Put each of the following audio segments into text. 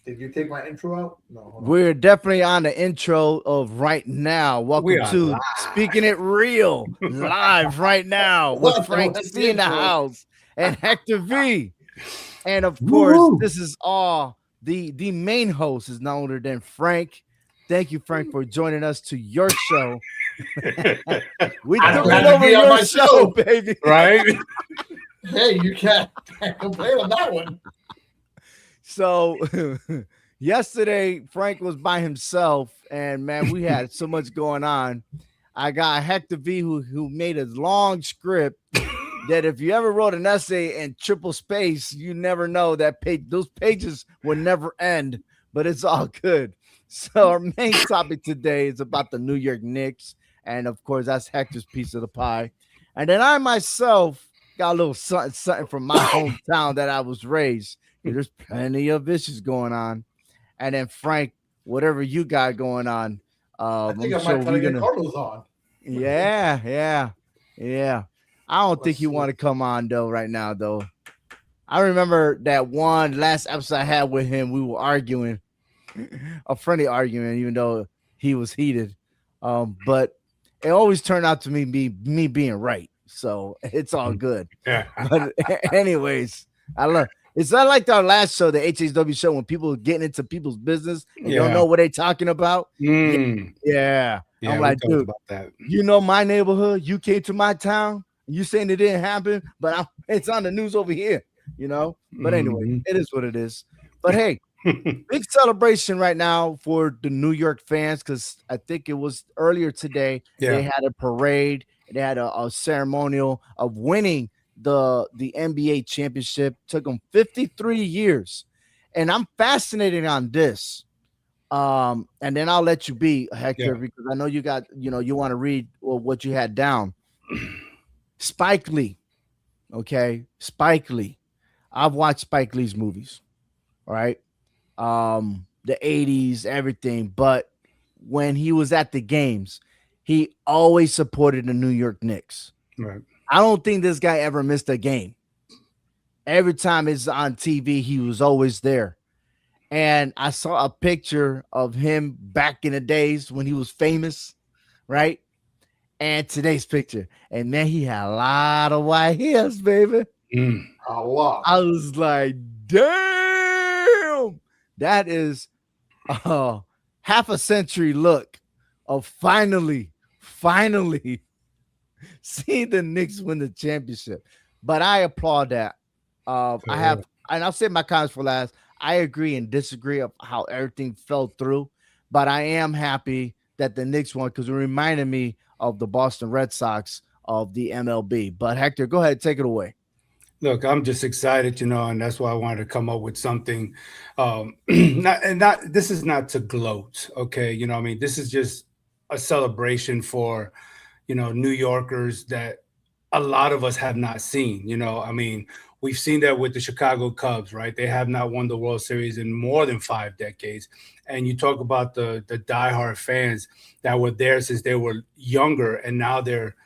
Did you take my intro out? No, hold on. We're definitely on the intro of right now. We Welcome are to Speaking It Real, live right now with Frank What's C the in the intro? house and Hector V. And of course, Woo-hoo. this is all the main host is none other than Frank. Thank you, Frank, for joining us to your show. We I'm took glad it to over be on your my show, show. baby. Right? Hey, you can't complain on that one. So yesterday, Frank was by himself, and man, we had so much going on. I got Hector V who made a long script that if you ever wrote an essay in triple space, you never know that page, those pages would never end, but it's all good. So our main topic today is about the New York Knicks. And of course, that's Hector's piece of the pie. And then I myself got a little something from my hometown that I was raised. There's plenty of issues going on. And then Frank, whatever you got going on, I think I'm I sure might try we're to get gonna. Carlos on. Yeah. I don't think Let's you see. want to come on though right now though. I remember that one last episode I had with him. We were arguing, a friendly argument, even though he was heated. But it always turned out to me being right, so it's all good. But anyways, I love. It's not like our last show, the HHW show, when people are getting into people's business and you don't Yeah. know what they're talking about. Mm. Yeah. Yeah, I'm we like, talked dude, about that. you know my neighborhood. You came to my town. You saying it didn't happen, but it's on the news over here. But anyway, Mhm. it is what it is. But hey, big celebration right now for the New York fans because I think it was earlier today. Yeah. They had a parade. They had a ceremonial of winning the NBA championship. Took them 53 years, and I'm fascinated on this. And then I'll let you be, Hector, Yeah. because I know you got you want to read what you had down. Spike Lee, okay, Spike Lee. I've watched Spike Lee's movies, all right, the 80s, everything. But when he was at the games, he always supported the New York Knicks. Right. I don't think this guy ever missed a game. Every time it's on TV, he was always there. And I saw a picture of him back in the days when he was famous, right? And today's picture. And man, he had a lot of white hairs, baby. Mm. A lot. I was like, damn, that is half a century look of finally seeing the Knicks win the championship. But I applaud that. I have, and I'll say my comments for last. I agree and disagree of how everything fell through, but I am happy that the Knicks won because it reminded me of the Boston Red Sox of the MLB. But Hector, go ahead, take it away. Look, I'm just excited, and that's why I wanted to come up with something. Not this is not to gloat, okay? I mean, this is just a celebration for, New Yorkers that a lot of us have not seen. I mean, we've seen that with the Chicago Cubs, right? They have not won the World Series in more than 5 decades. And you talk about the diehard fans that were there since they were younger, and now they're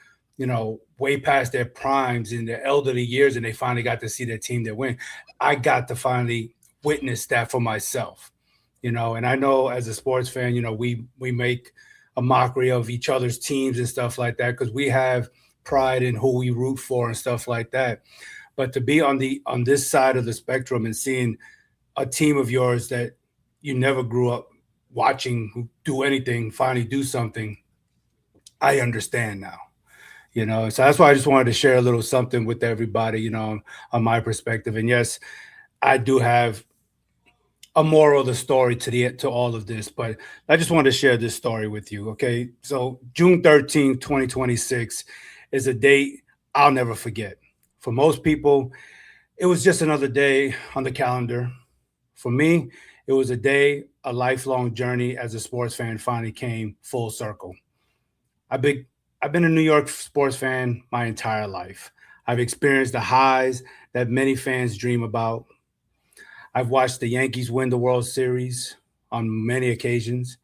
way past their primes in their elderly years, and they finally got to see their team that win. I got to finally witness that for myself, and I know as a sports fan, we make a mockery of each other's teams and stuff like that because we have pride in who we root for and stuff like that. But to be on this side of the spectrum and seeing a team of yours that you never grew up watching do anything, finally do something, I understand now. So that's why I just wanted to share a little something with everybody, on my perspective. And yes, I do have a moral of the story to all of this, but I just wanted to share this story with you. Okay. So June 13th, 2026 is a date I'll never forget. For most people, it was just another day on the calendar. For me, it was a lifelong journey as a sports fan finally came full circle. I've been a New York sports fan my entire life. I've experienced the highs that many fans dream about. I've watched the Yankees win the World Series on many occasions.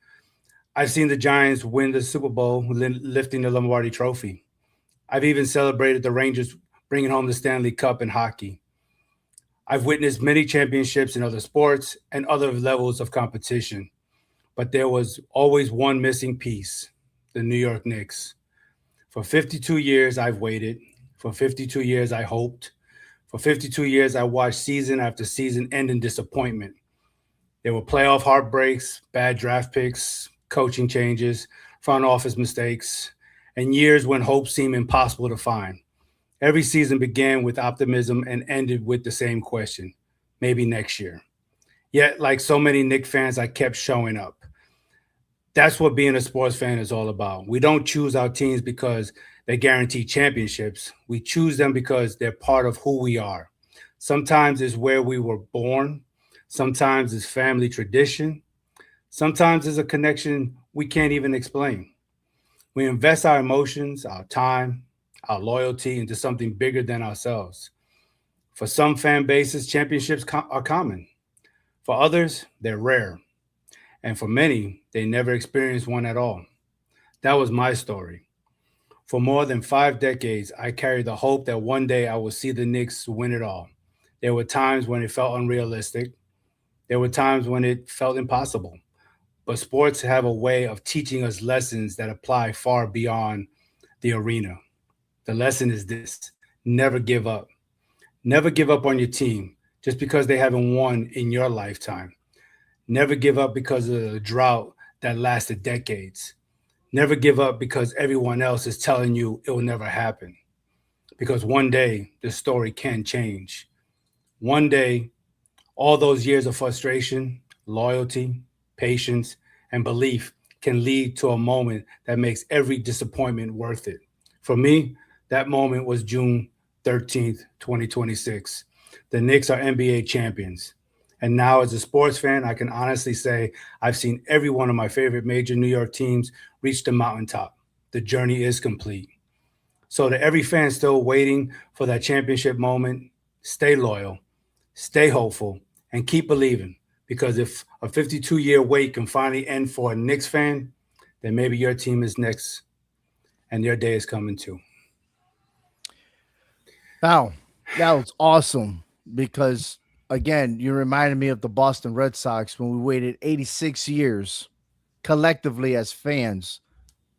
I've seen the Giants win the Super Bowl, lifting the Lombardi Trophy. I've even celebrated the Rangers bringing home the Stanley Cup in hockey. I've witnessed many championships in other sports and other levels of competition, but there was always one missing piece: the New York Knicks. For 52 years, I've waited. For 52 years, I hoped. For 52 years, I watched season after season end in disappointment. There were playoff heartbreaks, bad draft picks, coaching changes, front office mistakes, and years when hope seemed impossible to find. Every season began with optimism and ended with the same question: maybe next year. Yet, like so many Knicks fans, I kept showing up. That's what being a sports fan is all about. We don't choose our teams because they guarantee championships. We choose them because they're part of who we are. Sometimes it's where we were born, sometimes it's family tradition, sometimes it's a connection we can't even explain. We invest our emotions, our time, our loyalty into something bigger than ourselves. For some fan bases, championships are common. For others, they're rare. And for many, they never experienced one at all. That was my story. For more than 5 decades, I carried the hope that one day I would see the Knicks win it all. There were times when it felt unrealistic. There were times when it felt impossible. But sports have a way of teaching us lessons that apply far beyond the arena. The lesson is this: never give up. Never give up on your team just because they haven't won in your lifetime. Never give up because of a drought that lasted decades. Never give up because everyone else is telling you it will never happen. Because one day the story can change. One day, all those years of frustration, loyalty, patience, and belief can lead to a moment that makes every disappointment worth it. For me, that moment was June 13th, 2026. The Knicks are NBA champions. And now, as a sports fan, I can honestly say I've seen every one of my favorite major New York teams reach the mountaintop. The journey is complete. So, to every fan still waiting for that championship moment, stay loyal, stay hopeful, and keep believing. Because if a 52-year wait can finally end for a Knicks fan, then maybe your team is next and your day is coming too. Wow, that was awesome because again, you reminded me of the Boston Red Sox when we waited 86 years collectively as fans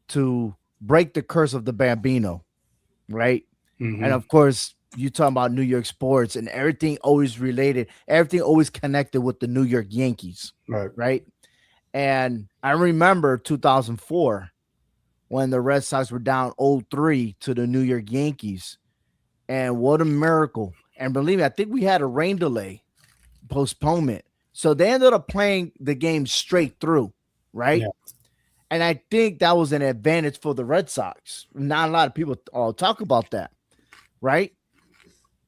to break the curse of the Bambino, right? And Hmm. of course, you talking about New York sports and everything always related, everything always connected with the New York Yankees, Right. right? And I remember 2004 when the Red Sox were down 0-3 to the New York Yankees. And what a miracle. And believe me, I think we had a rain delay postponement. So they ended up playing the game straight through, right? Yeah. And I think that was an advantage for the Red Sox. Not a lot of people talk about that, right?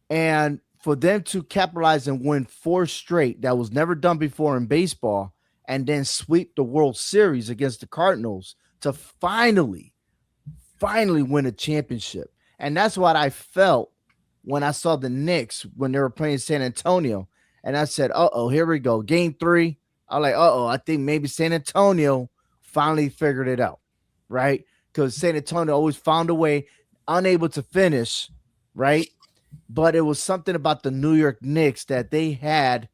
And for them to capitalize and win four straight, that was never done before in baseball, and then sweep the World Series against the Cardinals to finally win a championship. And that's what I felt when I saw the Knicks when they were playing San Antonio. And I said, uh-oh, here we go. Game 3. I'm like, uh-oh, I think maybe San Antonio finally figured it out, right? Because San Antonio always found a way, unable to finish, right? But it was something about the New York Knicks that they had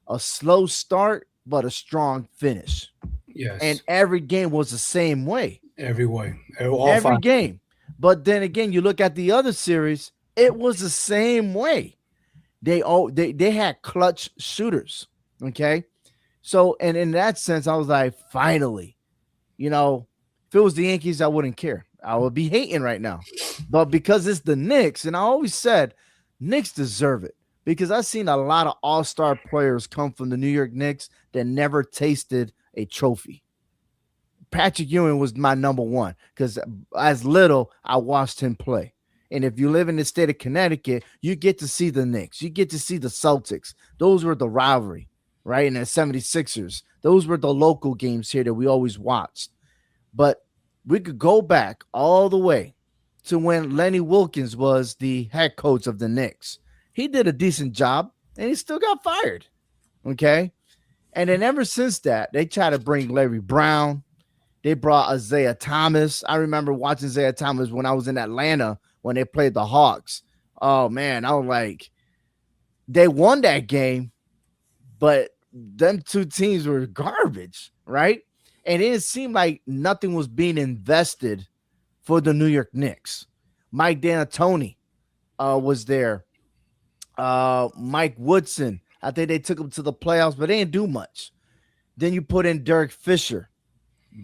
a slow start, but a strong finish. And Yes. every game was the same way. Every way. All Every five. game. But then again, you look at the other series, it was the same way. They had clutch shooters. Okay. So, and in that sense, I was like, finally, if it was the Yankees, I wouldn't care. I would be hating right now. But because it's the Knicks, and I always said Knicks deserve it because I've seen a lot of all-star players come from the New York Knicks that never tasted a trophy. Patrick Ewing was my number one because as little, I watched him play. And if you live in the state of Connecticut, you get to see the Knicks. You get to see the Celtics. Those were the rivalry, right? And the 76ers. Those were the local games here that we always watched. But we could go back all the way to when Lenny Wilkins was the head coach of the Knicks. He did a decent job and he still got fired. Okay. And then ever since that, they tried to bring Larry Brown. They brought Isaiah Thomas. I remember watching Isaiah Thomas when I was in Atlanta when they played the Hawks. Oh man, I was like, They won that game, but them two teams were garbage, right? And it didn't seem like nothing was being invested for the New York Knicks. Mike D'Antoni was there. Mike Woodson. I think they took him to the playoffs, but they didn't do much. Then you put in Derek Fisher,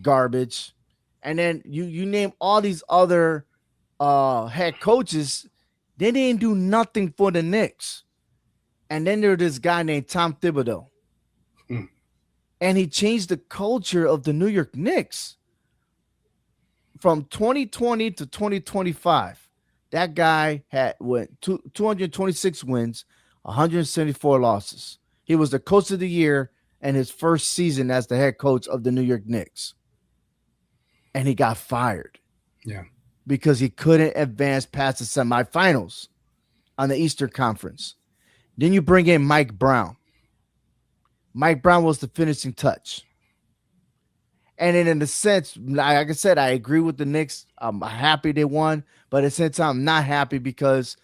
garbage, and then you name all these other head coaches. They didn't do nothing for the Knicks. And then there's this guy named Tom Thibodeau. Hmm. And he changed the culture of the New York Knicks from 2020 to 2025. That guy had 226 wins, 174 losses. He was the coach of the year in his first season as the head coach of the New York Knicks. And he got fired. Yeah. Because he couldn't advance past the semifinals on the Eastern Conference. Then you bring in Mike Brown. Mike Brown was the finishing touch. And then in a sense, like I said, I agree with the Knicks. I'm happy they won. But at the same time, I'm not happy because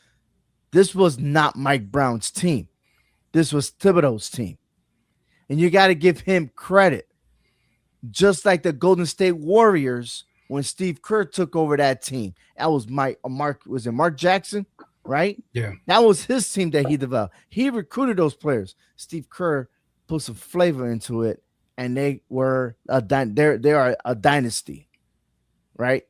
this was not Mike Brown's team. This was Thibodeau's team. And you got to give him credit. Just like the Golden State Warriors when Steve Kerr took over that team. That was Mark Jackson, right? Yeah. That was his team that he developed. He recruited those players. Steve Kerr put some flavor into it, and they were they are a dynasty, right?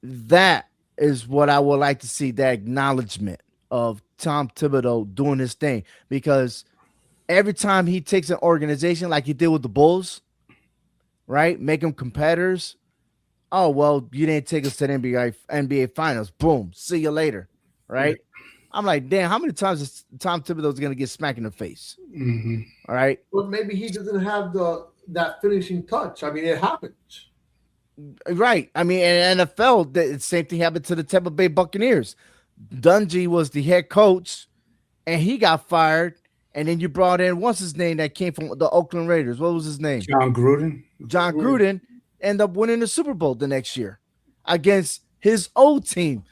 That is what I would like to see, the acknowledgement of Tom Thibodeau doing his thing, because every time he takes an organization like he did with the Bulls, right, make them competitors. Oh, well, you didn't take us to the NBA Finals. Boom, see you later, right? Yeah. I'm like, damn, how many times is Tom Thibodeau going to get smacked in the face? Mm-hmm. All right. But maybe he doesn't have that finishing touch. I mean, it happens. Right. I mean, in NFL, the same thing happened to the Tampa Bay Buccaneers. Dungy was the head coach, and he got fired. And then you brought in, what's his name that came from the Oakland Raiders? What was his name? John Gruden. John Gruden ended up winning the Super Bowl the next year against his old team.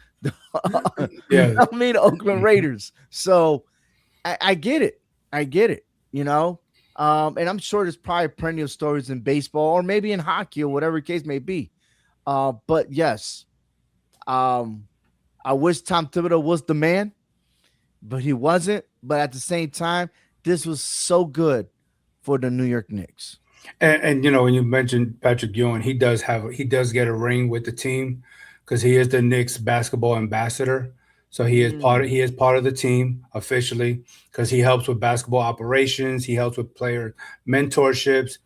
Yeah. I mean, the Oakland Raiders. So I get it. I get it, you know. And I'm sure there's probably plenty of stories in baseball or maybe in hockey or whatever the case may be. But yes, I wish Tom Thibodeau was the man, but he wasn't. But at the same time, this was so good for the New York Knicks. And you know, when you mentioned Patrick Ewing, he does get a ring with the team because he is the Knicks basketball ambassador. So he is part of the team officially because he helps with basketball operations, he helps with player mentorships,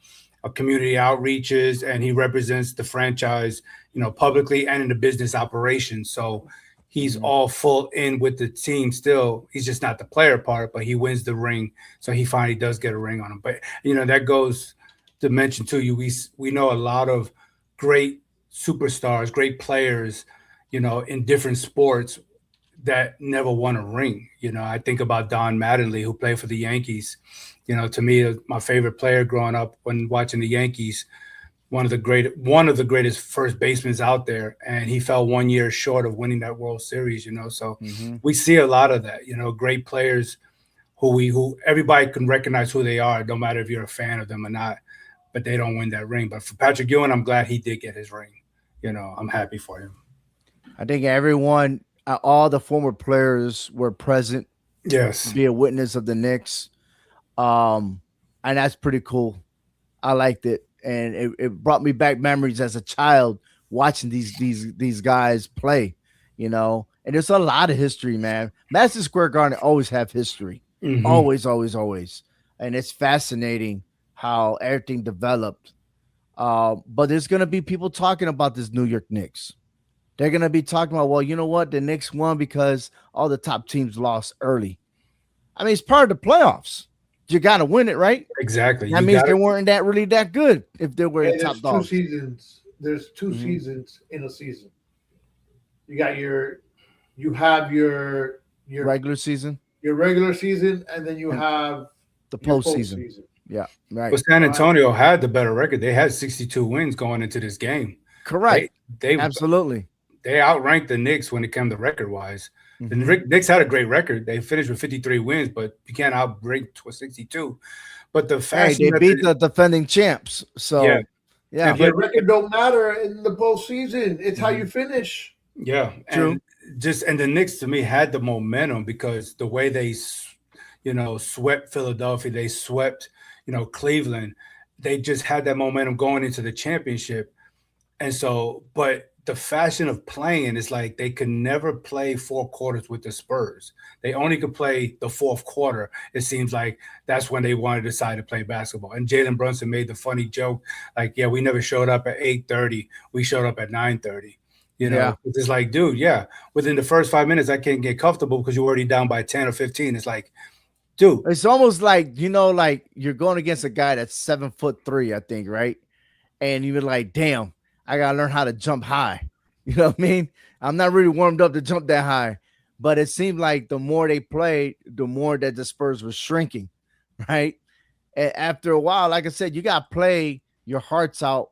community outreaches, and he represents the franchise, you know, publicly and in the business operations. So he's all full in with the team still. He's just not the player part, but he wins the ring. So he finally does get a ring on him. But you know, that goes to mention to you, we know a lot of great superstars, great players, you know, in different sports that never won a ring. You know, I think about Don Mattingly, who played for the Yankees. You know, to me, my favorite player growing up when watching the Yankees, one of the greatest first basemen out there, and he fell 1 year short of winning that World Series. You know, so we see a lot of that. You know, great players who everybody can recognize who they are, no matter if you're a fan of them or not, but they don't win that ring. But for Patrick Ewing, I'm glad he did get his ring. You know, I'm happy for him. I think everyone, all the former players were present. Yes. To be a witness of the Knicks. And that's pretty cool. I liked it. And it brought me back memories as a child watching these guys play, you know. And there's a lot of history, man. Madison Square Garden always have history. Always, always, always. And it's fascinating how everything developed. But there's going to be people talking about this New York Knicks. They're going to be talking about, well, you know what? The Knicks won because all the top teams lost early. I mean, it's part of the playoffs. You got to win it, right? Exactly. That means they weren't really that good if they were the top dogs. There's two seasons in a season. You have your regular season. Your regular season, and then you have the postseason. Yeah, right. But San Antonio had the better record. They had 62 wins going into this game. Correct. They absolutely. They outranked the Knicks when it came to record-wise. The Knicks had a great record. They finished with 53 wins, but you can't outrank 62. But the Hey, fashion they that beat the defending champs. yeah, So yeah, and Your but record don't matter in the postseason. It's how you finish. yeah, true. and the Knicks to me had the momentum because the way they, swept Philadelphia, they swept, Cleveland. They just had that momentum going into the championship. And so, but the fashion of playing is like they could never play 4 quarters with the Spurs. They only could play the fourth quarter. It seems like that's when they wanted to decide to play basketball. And Jalen Brunson made the funny joke, like, "Yeah, we never showed up at 8:30. We showed up at 9:30." Yeah. It's like, dude, yeah, within the first 5 minutes, I can't get comfortable because you're already down by 10 or 15. It's like, dude, It's almost like, like you're going against a guy that's 7'3", I think, right? And you're like, damn, I gotta learn how to jump high. You know what I mean? I'm not really warmed up to jump that high. But it seemed like the more they played, the more that the Spurs were shrinking, right? And after a while, like I said, you gotta play your hearts out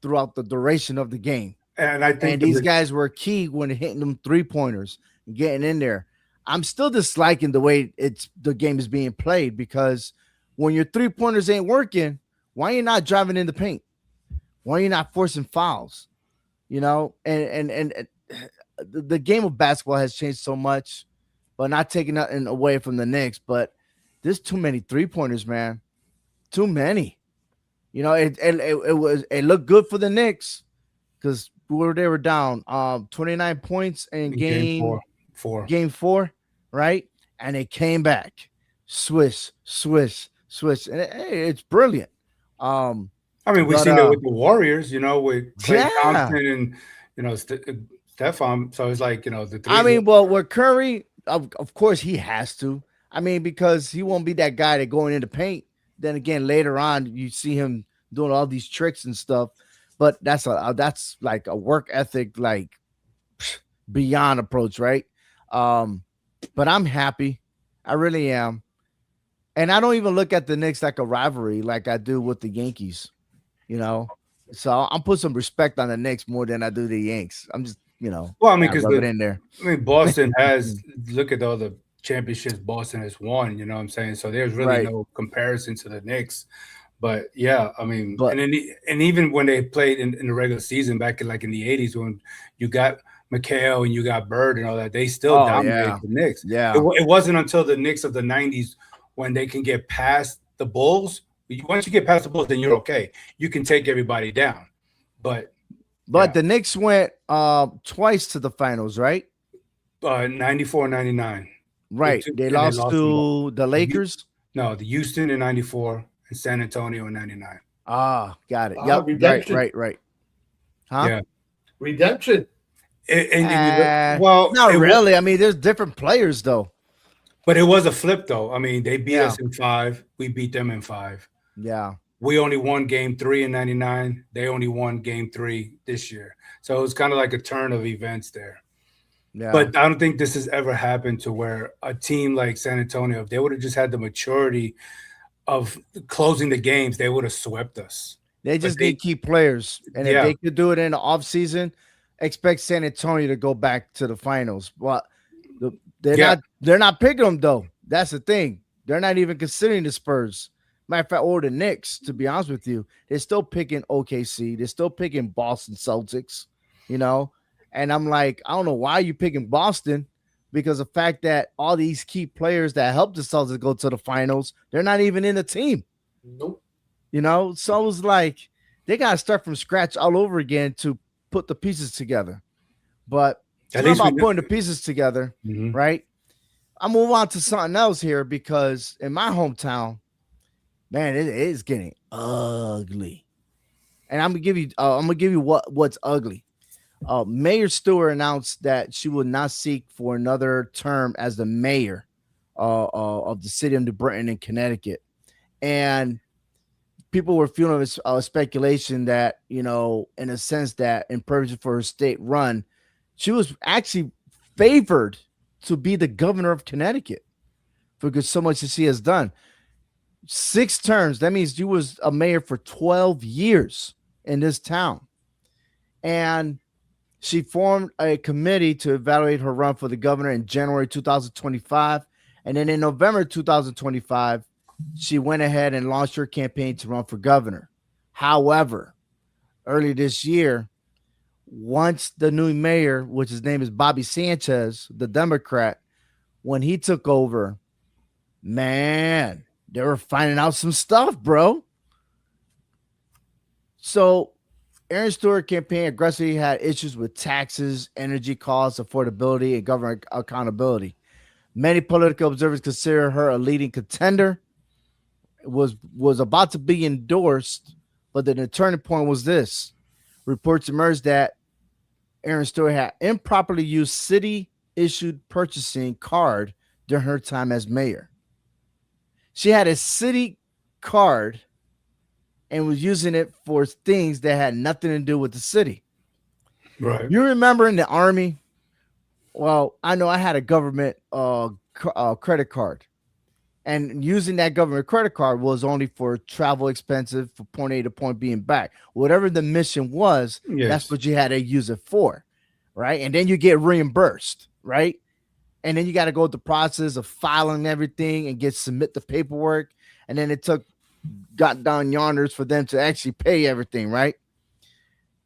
throughout the duration of the game. and I think And these guys were key when hitting them 3-pointers and getting in there. I'm still disliking the way the game is being played because when your 3-pointers ain't working, why are you not driving in the paint? Why are you not forcing fouls? And the game of basketball has changed so much, but not taking nothing away from the Knicks. But there's too many 3-pointers, man. Too many. It looked good for the Knicks because they were down 29 points in game four, right? And they came back, swish, and it's brilliant. I mean, we've seen it with the Warriors, with Klay Thompson and Stephon. So it's like the three. I mean, well, with Curry, of course he has to. I mean, because he won't be that guy that going into paint. Then again, later on, you see him doing all these tricks and stuff. But that's like a work ethic, like beyond approach, right? But I'm happy, I really am, and I don't even look at the Knicks like a rivalry, like I do with the Yankees, So I'm put some respect on the Knicks more than I do the Yanks. I'm just, well, I mean, because rub it in there. I mean, Boston has look at all the championships Boston has won. You know what I'm saying? So there's really no comparison to the Knicks. But yeah, I mean, and even when they played in the regular season back in the 80s, when you got McHale and you got Bird and all that, they still dominated the Knicks. Yeah, it wasn't until the Knicks of the 90s when they can get past the Bulls. Once you get past the Bulls, then you're okay. You can take everybody down. But the Knicks went twice to the finals, right? 94, 99. Right. They lost to the Lakers. No, the Houston in 94. And San Antonio in 99. Ah, got it. Yep. Redemption. Right. Huh? Yeah. Redemption. Well, not really. I mean, there's different players though. But it was a flip though. I mean, they beat us in 5. We beat them in 5. Yeah. We only won game 3 in 99. They only won game 3 this year. So it was kind of like a turn of events there. Yeah. But I don't think this has ever happened to where a team like San Antonio, if they would have just had the maturity of closing the games, they would have swept us. They just need key players. And if they could do it in the offseason, expect San Antonio to go back to the finals. But they're not picking them though. That's the thing. They're not even considering the Spurs. Matter of fact, or the Knicks, to be honest with you. They're still picking OKC. They're still picking Boston Celtics, And I'm like, I don't know why you're picking Boston. Because the fact that all these key players that helped the Celtics go to the finals, they're not even in the team. Nope. So it's like they got to start from scratch all over again to put the pieces together. But it's not about putting the pieces together, right? I'll move on to something else here because in my hometown, man, it is getting ugly. And I'm gonna give you what's ugly. Mayor Stewart announced that she would not seek for another term as the mayor of the city of New Britain in Connecticut. And people were feeling speculation that, in a sense that in purpose for her state run, she was actually favored to be the governor of Connecticut for so much that she has done. 6 terms. That means you was a mayor for 12 years in this town. And She formed a committee to evaluate her run for the governor in January 2025. And then in November 2025, she went ahead and launched her campaign to run for governor. However, early this year, once the new mayor, which his name is Bobby Sanchez, the Democrat, when he took over, man, they were finding out some stuff, bro. So Aaron Stewart campaign aggressively had issues with taxes, energy costs, affordability, and government accountability. Many political observers consider her a leading contender. It was about to be endorsed, but the turning point was this. Reports emerged that Aaron Stewart had improperly used city-issued purchasing card during her time as mayor. She had a city card and was using it for things that had nothing to do with the city. Right. You remember in the Army? Well, I know I had a government credit card. And using that government credit card was only for travel expenses for point A to point B and back. Whatever the mission was, that's what you had to use it for, right? And then you get reimbursed, right? And then you got to go through the process of filing everything and submit the paperwork. And then it got down yonders for them to actually pay everything, right?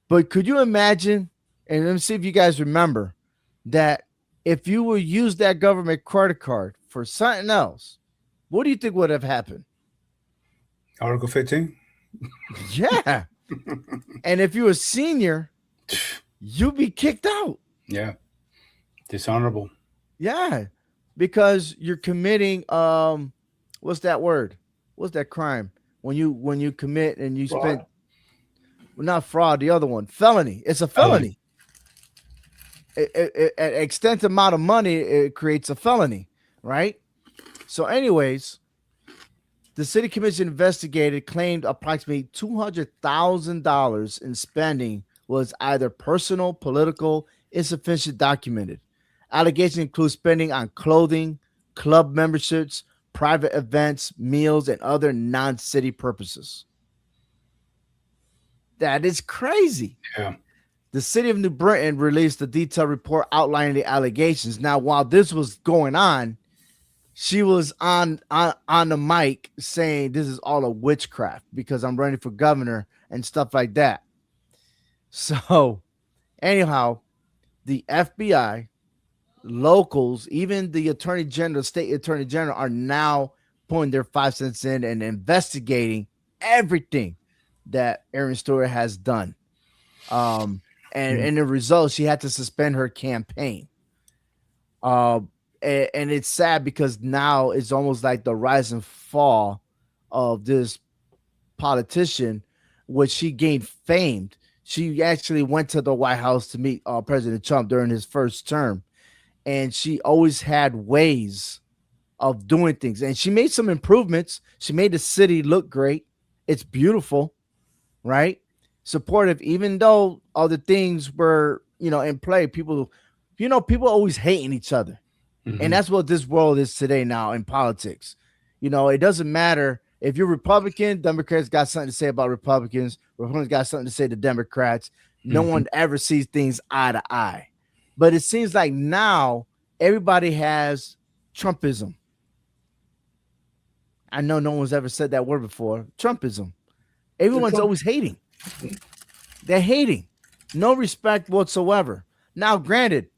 But could you imagine, and let me see if you guys remember, that if you would use that government credit card for something else, what do you think would have happened? Article 15? Yeah. And if you were a senior, you'd be kicked out. Yeah. Dishonorable. Yeah. Because you're committing what's that word? What's that crime? When you commit and you spend not fraud, the other one, felony. It's a felony. An extensive amount of money, it creates a felony, right? So, anyways, the city commission investigated claimed approximately $200,000 in spending was either personal, political, insufficient documented. Allegations include spending on clothing, club memberships, private events, meals, and other non-city purposes. That is crazy. Yeah. The city of New Britain released a detailed report outlining the allegations. Now, while this was going on, she was on the mic saying this is all a witchcraft because I'm running for governor and stuff like that. So, anyhow, the FBI, locals, even the attorney general, state attorney general, are now putting their 5 cents in and investigating everything that Aaron Stewart has done. And in the result, she had to suspend her campaign. And it's sad because now it's almost like the rise and fall of this politician, which she gained fame. She actually went to the White House to meet President Trump during his first term. And she always had ways of doing things. And she made some improvements. She made the city look great. It's beautiful, right? Supportive, even though all the things were, in play. People always hating each other. Mm-hmm. And that's what this world is today now in politics. It doesn't matter if you're Republican, Democrats got something to say about Republicans. Republicans got something to say to Democrats. No one ever sees things eye to eye. But it seems like now everybody has Trumpism. I know no one's ever said that word before. Trumpism. Everyone's always hating. They're hating. No respect whatsoever. Now, granted,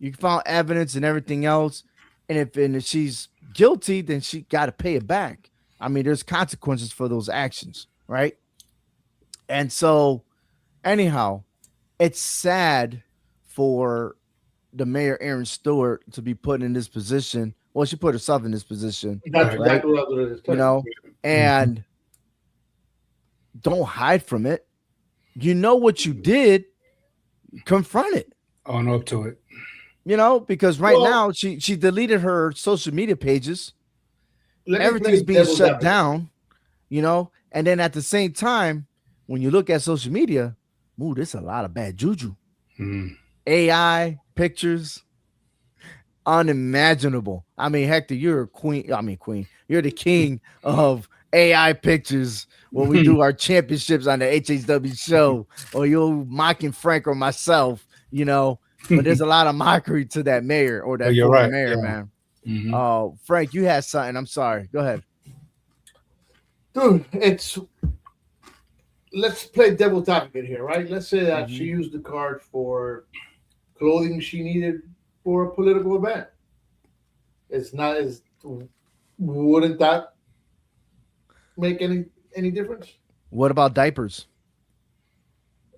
you found evidence and everything else. And if she's guilty, then she got to pay it back. I mean, there's consequences for those actions, right? And so, anyhow, it's sad for the mayor, Aaron Stewart, to be put in this position. Well, she put herself in this position. That's right? exactly what I was going to say. And don't hide from it. You know what you did, confront it. Own up to it. Because now she deleted her social media pages. Everything's being shut down, and then at the same time, when you look at social media, there's a lot of bad juju. AI pictures, unimaginable. I mean, Hector, you're a queen. You're the king of AI pictures when we do our championships on the HHW show, or you're mocking Frank or myself. but there's a lot of mockery to that mayor or Oh, that you're former right. mayor, Yeah. man. Mhm. Frank, you had something. I'm sorry. Go ahead. Dude, let's play devil's advocate here, right? Let's say that she Mhm. used the card for clothing she needed for a political event. It's not as wouldn't that make any difference? What about diapers?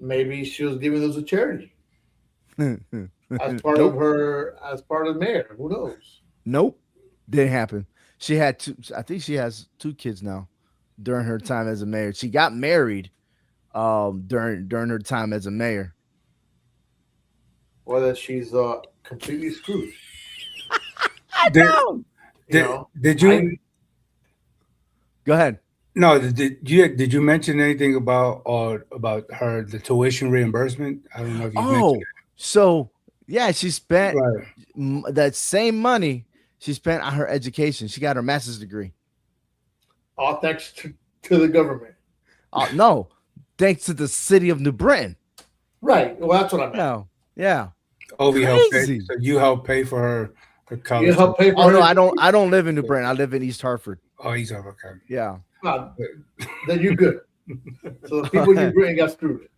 Maybe she was giving those to charity Nope. as part of the mayor. Who knows? Nope. Didn't happen. She had two. I think she has two kids now during her time as a mayor. She got married during her time as a mayor. Or that she's completely screwed. I Did, know. You did, know, did you Go ahead. no did you mention anything about her the tuition reimbursement? I don't know if you mentioned Oh, so yeah, she it. spent Right. that same money she spent on her education. She got her master's degree. all thanks to the government. No, thanks to the city of New Britain. Right. Well, that's what I meant. No, yeah, Ovi helped pay. crazy. So you helped pay for her You college. help pay for Oh no, her. I don't live in New Britain. I live in East Hartford. Oh, he's okay. Yeah. Then you're good. So the people you bring got screwed.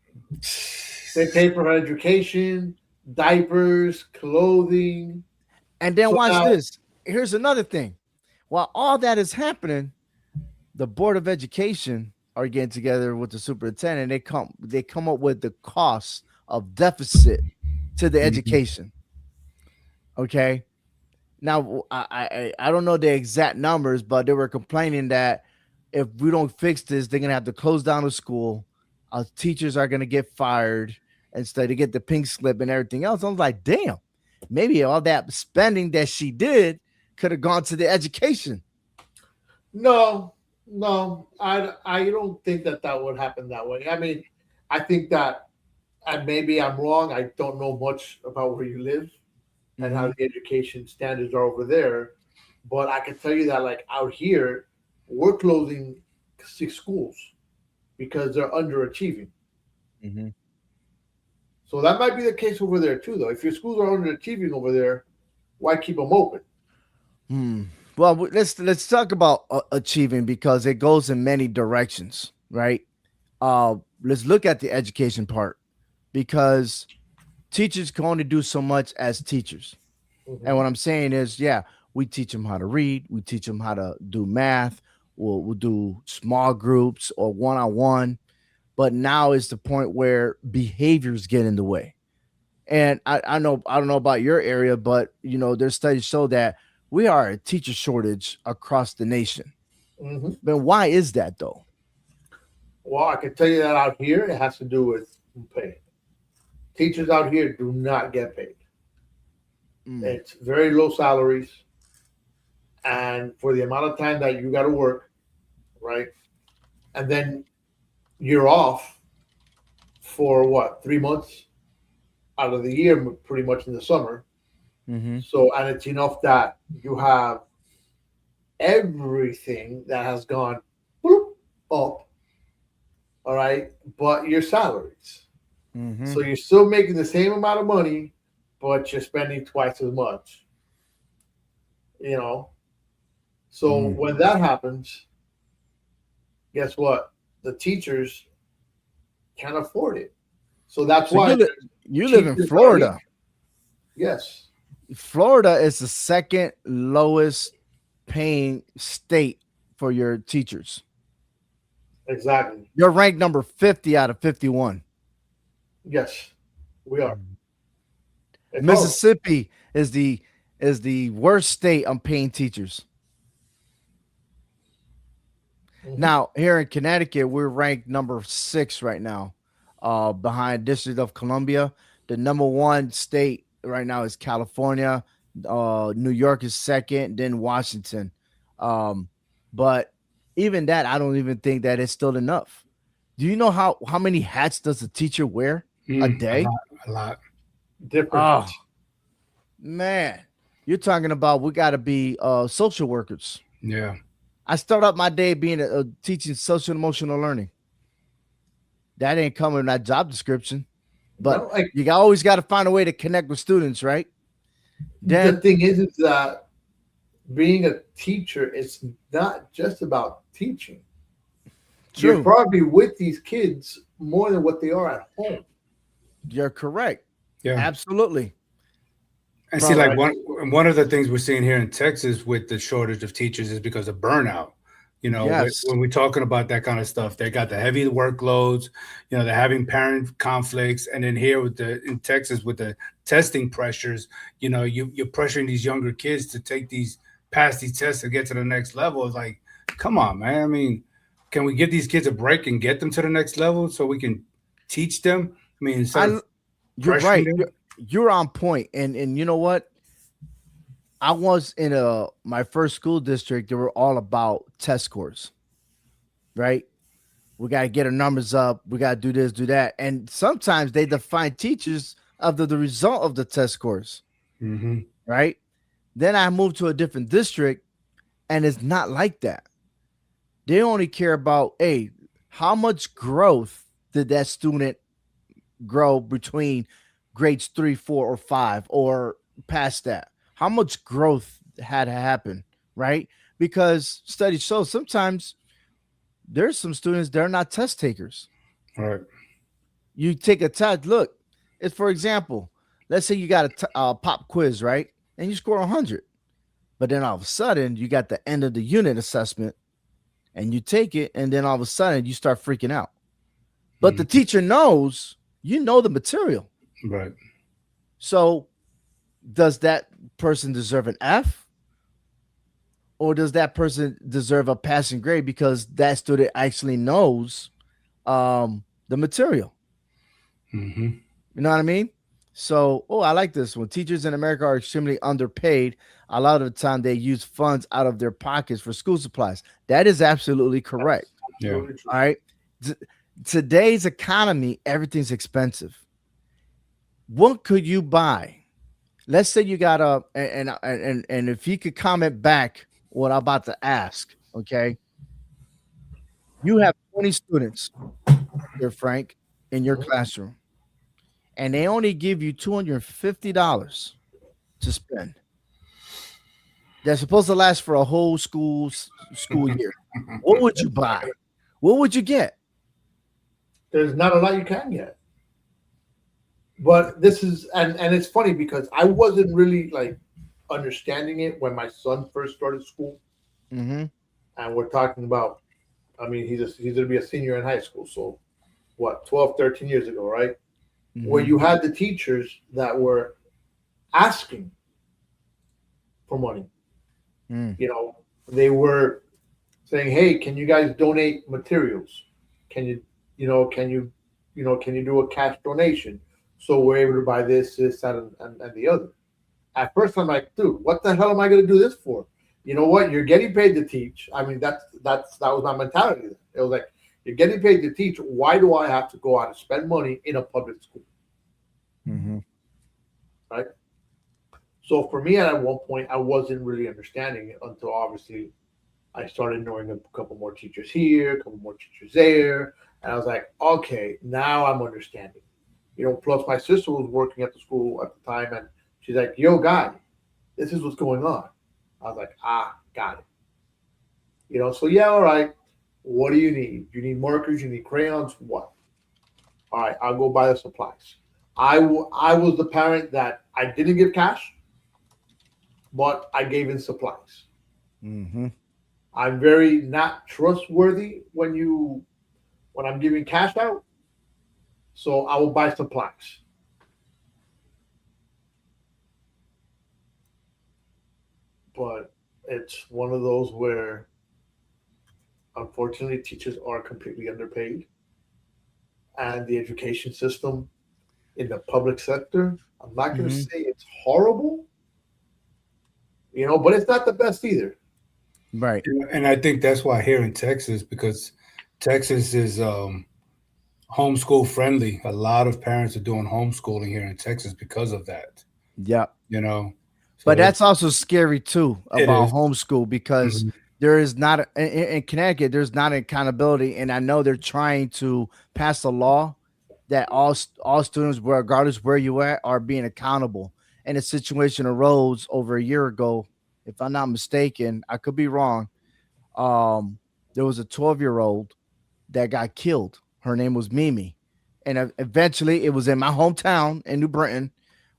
They pay for her education, diapers, clothing. And then So watch now- this. Here's another thing. While all that is happening, the Board of Education are getting together with the superintendent. They come up with the cost of deficit to the Mhm. education. Okay. Now I don't know the exact numbers, but they were complaining that if we don't fix this, they're gonna have to close down the school. Our teachers are gonna get fired instead to get the pink slip and everything else. I was like, damn, maybe all that spending that she did could have gone to the education. No, I don't think that would happen that way. I mean, I think that, and maybe I'm wrong. I don't know much about where you live and how the education standards are over there, but I can tell you that like out here, we're closing 6 schools because they're underachieving. Mhm. So that might be the case over there too, though. If your schools are underachieving over there, why keep them open? Well, let's talk about achieving because it goes in many directions, right? Let's look at the education part because teachers can only do so much as teachers. And what I'm saying is, yeah, we teach them how to read, we teach them how to do math, we'll do small groups or one-on-one, but now is the point where behaviors get in the way. And I know I don't know about your area, but there's studies show that we are a teacher shortage across the nation. Mm-hmm. But why is that though? Well, I can tell you that out here, it has to do with pay. Teachers out here do not get paid. It's very low salaries, and for the amount of time that you got to work, right? And then you're off for what, 3 months out of the year, pretty much in the summer. Mm-hmm. So, and it's enough that you have everything that has gone bloop, up, all right, but your salaries. Mm-hmm. So you're still making the same amount of money, but you're spending twice as much. So when that happens, guess what? The teachers can't afford it. So that's why you live in teachers are Florida. leaving. Yes. Florida is the second lowest paying state for your teachers. Exactly. You're ranked number 50 out of 51. Yes, we are. It's Mississippi is the worst state on paying teachers. horrible. Now, here in Connecticut, we're ranked number 6 right now, behind District of Columbia. The number 1 state right now is California. New York is second, then Washington. But even that, I don't even think that it's still enough. Do you know how many hats does a teacher wear a day? A lot. Different. Oh, man. You're talking about we got to be social workers. Yeah. I start up my day being teaching social and emotional learning. That ain't coming in that job description. but No, like, you always got to find a way to connect with students, right? Then the thing is that being a teacher is not just about teaching. You're true, probably with these kids more than what they are at home. you're correct. Yeah. Absolutely. And see, like Right. one of the things we're seeing here in Texas with the shortage of teachers is because of burnout. You know, Yes. when we're talking about that kind of stuff, they got the heavy workloads. You know, they're having parent conflicts, and then here in Texas with the testing pressures, you know, you're pressuring these younger kids to pass these tests to get to the next level. It's like, come on, man. I mean, can we give these kids a break and get them to the next level so we can teach them? I mean, instead of You're pressuring right. them. You're on point. And you know what? I was in my first school district. They were all about test scores, right? We got to get our numbers up. We got to do this, do that. And sometimes they define teachers of the result of the test scores, Mm-hmm. right? Then I moved to a different district, and it's not like that. They only care about, hey, how much growth did that student grow between grades 3, 4, or 5, or past that? How much growth had to happen, right? Because studies show sometimes there's some students they're not test takers. All right. You take a test. Look, it's for example, let's say you got a pop quiz, right? And you score 100, but then all of a sudden you got the end of the unit assessment, and you take it, and then all of a sudden you start freaking out. But the teacher knows you know the material, Right. so does that person deserve an F? Or does that person deserve a passing grade because that student actually knows the material? Mm-hmm. You know what I mean? So, I like this one. Teachers in America are extremely underpaid. A lot of the time they use funds out of their pockets for school supplies. That is absolutely correct. Yeah. All right. Today's economy, everything's expensive. What could you buy? Let's say you got and if you could comment back what I'm about to ask, okay? You have 20 students here, Frank, in your classroom, and they only give you $250 to spend. They're supposed to last for a whole school year. What would you buy? What would you get? There's not a lot you can get. But this is and it's funny because I wasn't really like understanding it when my son first started school. Mm-hmm. And we're talking about, I mean, he's going to be a senior in high school. So what, 12, 13 years ago, right? Mm-hmm. Where you had the teachers that were asking for money. Mm. You know, they were saying, hey, can you guys donate materials? Can you do a cash donation? So we're able to buy this, that, and the other. At first, I'm like, dude, what the hell am I going to do this for? You know what? You're getting paid to teach. I mean, that was my mentality. It was like, you're getting paid to teach. Why do I have to go out and spend money in a public school? Mm-hmm. Right? So for me, at one point, I wasn't really understanding it until obviously I started knowing a couple more teachers here, a couple more teachers there. And I was like, okay, now I'm understanding. You know, plus my sister was working at the school at the time, and she's like, yo, guy, this is what's going on. I was like, got it. You know, so yeah, all right. What do you need? You need markers? You need crayons? What? All right, I'll go buy the supplies. I was the parent that I didn't give cash, but I gave in supplies. Mm-hmm. I'm very not trustworthy when I'm giving cash out. So I will buy supplies. But it's one of those where, unfortunately, teachers are completely underpaid. And the education system in the public sector, I'm not going to say it's horrible, but it's not the best either. Right. And I think that's why here in Texas, because Texas is homeschool friendly. A lot of parents are doing homeschooling here in Texas because of that. Yeah. So but that's also scary too about homeschool because there is not in Connecticut, there's not accountability. And I know they're trying to pass a law that all students, regardless where you at, are being accountable. And a situation arose over a year ago, if I'm not mistaken. I could be wrong. Um, there was a 12-year-old that got killed. Her name was Mimi, and eventually it was in my hometown in New Britain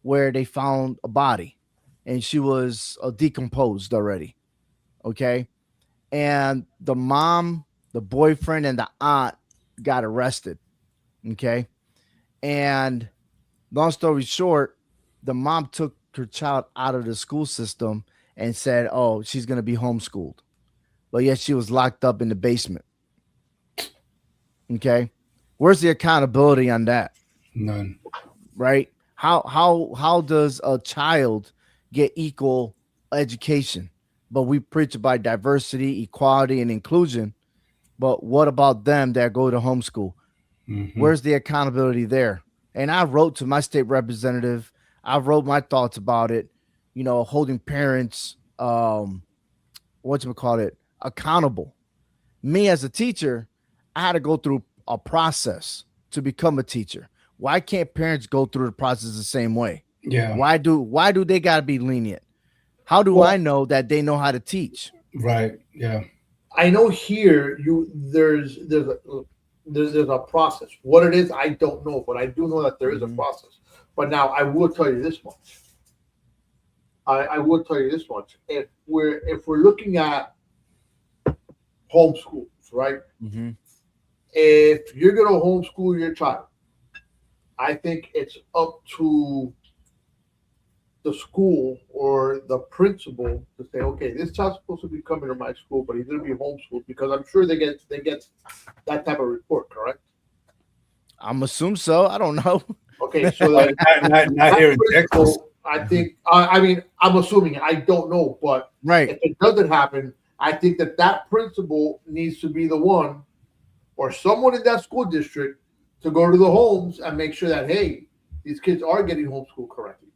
where they found a body, and she was decomposed already. Okay, and the mom, the boyfriend, and the aunt got arrested. Okay, and long story short, the mom took her child out of the school system and said, "Oh, she's gonna be homeschooled," but yet she was locked up in the basement. Okay, where's the accountability on that? None. Right? How does a child get equal education? But we preach about diversity, equality, and inclusion. But what about them that go to homeschool? Hmm. Where's the accountability there? And I wrote to my state representative. I wrote my thoughts about it. Holding parents, what you call it, accountable. Me as a teacher, I had to go through a process to become a teacher. Why can't parents go through the process the same way? Yeah. Why do they got to be lenient? How do I Well, know that they know how to teach? Right. Yeah. I know here there's a process. What it is, I don't know, but I do know that there is a Mhm. process. But now I will tell you this much. I will tell you this much. If we're looking at homeschools, right? Mhm. If you're gonna homeschool your child, I think it's up to the school or the principal to say, okay, this child's supposed to be coming to my school, but he's gonna be homeschooled because I'm sure they get that type of report, correct? I'm assume so. I don't know. Okay, so But then not that here in Texas. principal, I think, I mean, I'm assuming, I don't know, but Right. if it doesn't happen, I think that principal needs to be the one or someone in that school district to go to the homes and make sure that, hey, these kids are getting homeschooled correctly.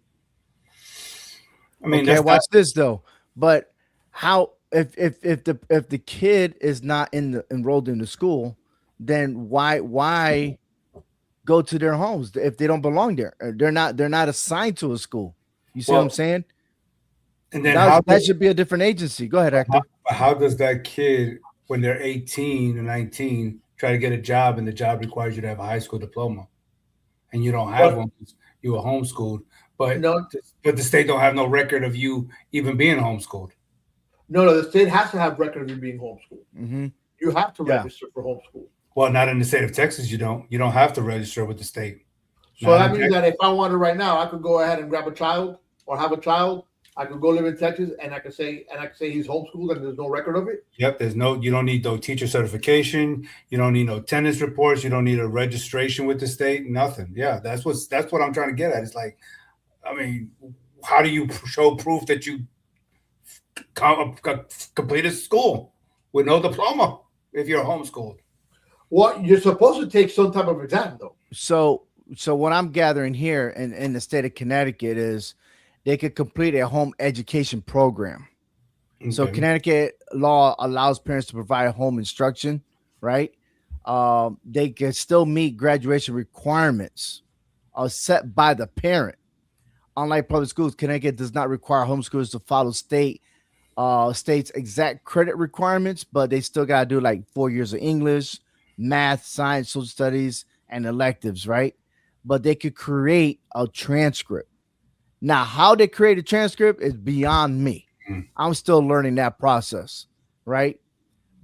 I mean, Okay, that's not. watch this though. But how if the kid is not enrolled in the school, then why go to their homes if they don't belong there? They're not assigned to a school. You see what I'm Well, saying? and then That should be a different agency. Go ahead, how, Hector. how does that kid, when they're 18 or 19, try to get a job and the job requires you to have a high school diploma and you don't have But one 'cause you were homeschooled, but no, but the state don't have no record of you even being homeschooled. no, the state has to have record of you being homeschooled. Hmm. You have to Yeah. register for homeschool. Well, not in the state of Texas, you don't. You don't have to register with the state. So Not that in means Texas. that if I wanted right now, I could go ahead and grab a child or have a child. I could go live in Texas and I could say he's homeschooled and there's no record of it. Yep, you don't need no teacher certification. You don't need no attendance reports. You don't need a registration with the state. Nothing. Yeah, that's what I'm trying to get at. It's like, I mean, how do you show proof that you completed school with no diploma if you're homeschooled? Well, you're supposed to take some type of exam though. So what I'm gathering here in the state of Connecticut is they could complete a home education program. So Okay. Connecticut law allows parents to provide home instruction, right? They can still meet graduation requirements set by the parent. Unlike public schools, Connecticut does not require homeschoolers to follow state's exact credit requirements, but they still got to do like 4 years of English, math, science, social studies, and electives, right? But they could create a transcript. Now, how they create a transcript is beyond me. Mm. I'm still learning that process, right?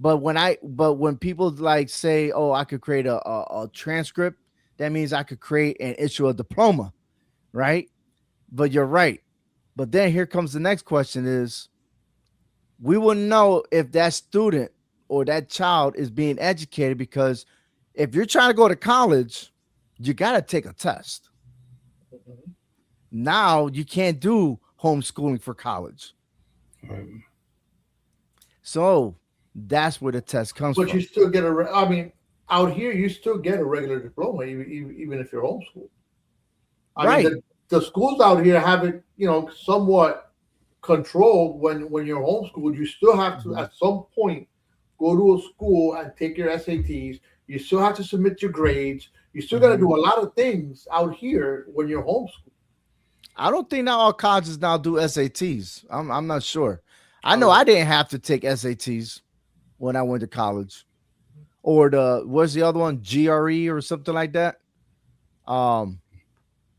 But when people like say, "Oh, I could create a transcript," that means I could create and issue a diploma, right? But you're right. But then here comes the next question: is we will know if that student or that child is being educated because if you're trying to go to college, you got to take a test. Mhm. Now you can't do homeschooling for college. Right. So that's where the test comes But you from. still get I mean, out here you still get a regular diploma even if you're homeschooled. I mean, Right. the schools out here have it, somewhat controlled when you're homeschooled. You still have to, Mhm. at some point, go to a school and take your SATs. You still have to submit your grades. You still got to do a lot of things out here when you're homeschooled. I don't think now all colleges now do SATs. I'm not sure. I know don't know. I didn't have to take SATs when I went to college. Or what's the other one? GRE or something like that.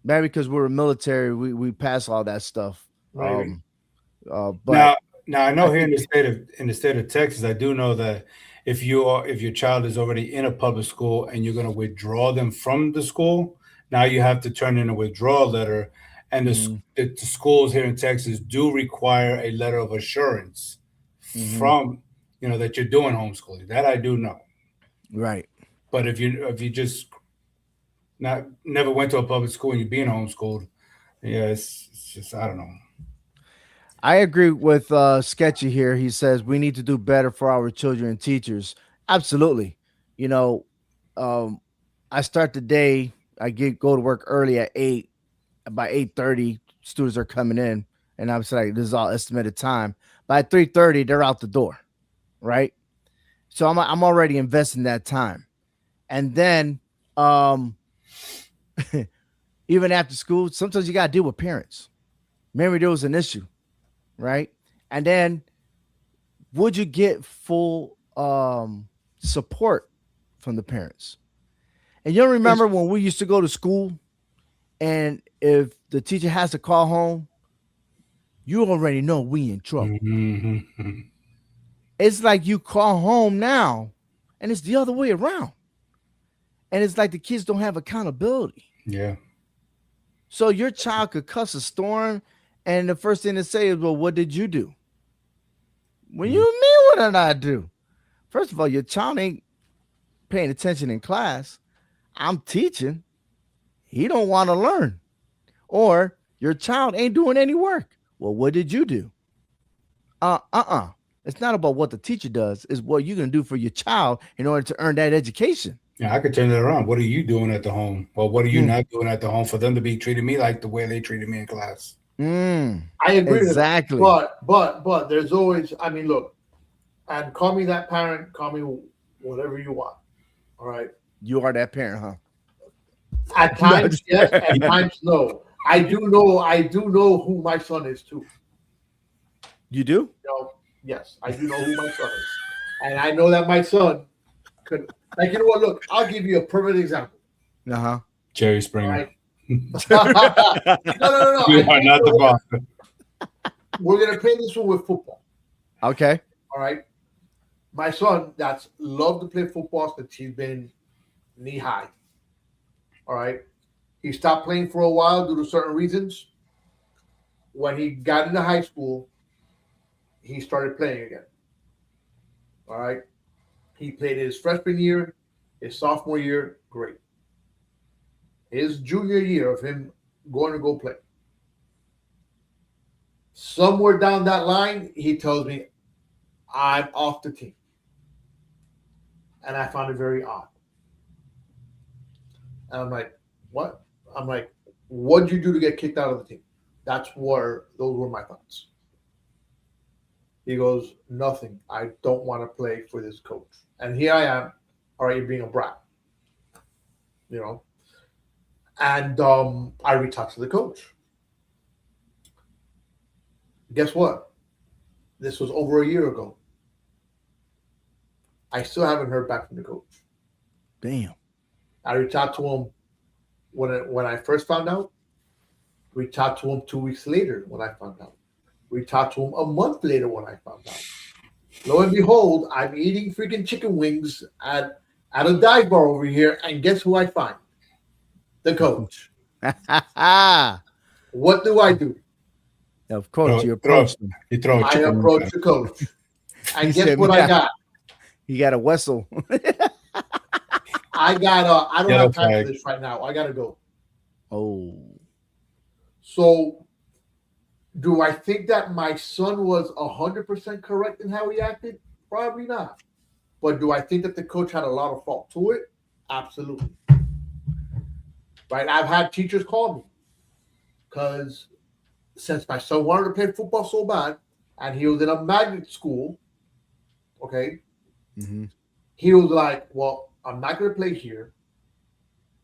Maybe because we were military, we pass all that stuff. Maybe. But now I know I here think in the state of Texas, I do know that if your child is already in a public school and you're going to withdraw them from the school, now you have to turn in a withdrawal letter, and mhm, the schools here in Texas do require a letter of assurance mhm, from that you're doing homeschooling. That I do know. right. But if you just not never went to a public school and you're being homeschooled, yeah, it's just I don't know. I agree with Sketchy here. He says we need to do better for our children and teachers. Absolutely. You know, um, I start the day. Go to work early at 8. By 8:30, students are coming in, and I'm saying this is all estimated time. By 3:30, they're out the door, right? So I'm already investing that time, and then um, even after school, sometimes you got to deal with parents. Maybe there was an issue, right? And then would you get full support from the parents? And you remember when we used to go to school, and if the teacher has to call home, you already know we in trouble. Mm-hmm. It's like you call home now, and it's the other way around. And it's like the kids don't have accountability. Yeah. So your child could cuss a storm, and the first thing to say is, "Well, what did you do?" Well, you mean what did I do? First of all, your child ain't paying attention in class. I'm teaching. He don't want to learn. Or your child ain't doing any work. Well, what did you do? It's not about what the teacher does. It's what you're going to do for your child in order to earn that education. Yeah, I could turn it around. What are you doing at the home? Or what are you Mm. not doing at the home for them to be treating me like the way they treated me in class? I agree exactly. with that. But there's always, I mean, look, and call me that parent, call me whatever you want. All right. You are that parent, huh? At times, yes. At times, no. I do know who my son is too. You do? Yes, I do know who my son is, and I know that my son could. Like, you know what? Look, I'll give you a perfect example. Jerry Springer. Right? No. You are not the boss. We're gonna play this one with football. Okay. All right. My son, that's loved to play football since he's been knee high. All right. He stopped playing for a while due to certain reasons. When he got into high school, he started playing again. All right. He played his freshman year, his sophomore year, great. His junior year of him going to go play. Somewhere down that line, he tells me, I'm off the team. And I found it very odd. And I'm like, what? I'm like, what'd you do to get kicked out of the team? Those were my thoughts. He goes, nothing. I don't want to play for this coach. And here I am, already being a brat. And I reached out to the coach. Guess what? This was over a year ago. I still haven't heard back from the coach. Damn. I reached out to him when I first found out. Reached out to him 2 weeks later when I found out. Reached out to him a month later when I found out. Lo and behold, I'm eating freaking chicken wings at a dive bar over here, and guess who I find? The coach. What do I do? Of course, you approached him. I approached the coach. And guess what I got? He got a whistle. I don't have time for this right now. I got to go. Oh. So, do I think that my son was 100% correct in how he acted? Probably not. But do I think that the coach had a lot of fault to it? Absolutely. Right? I've had teachers call me because since my son wanted to play football so bad and he was in a magnet school, okay, mm-hmm. He was like, well, I'm not going to play here.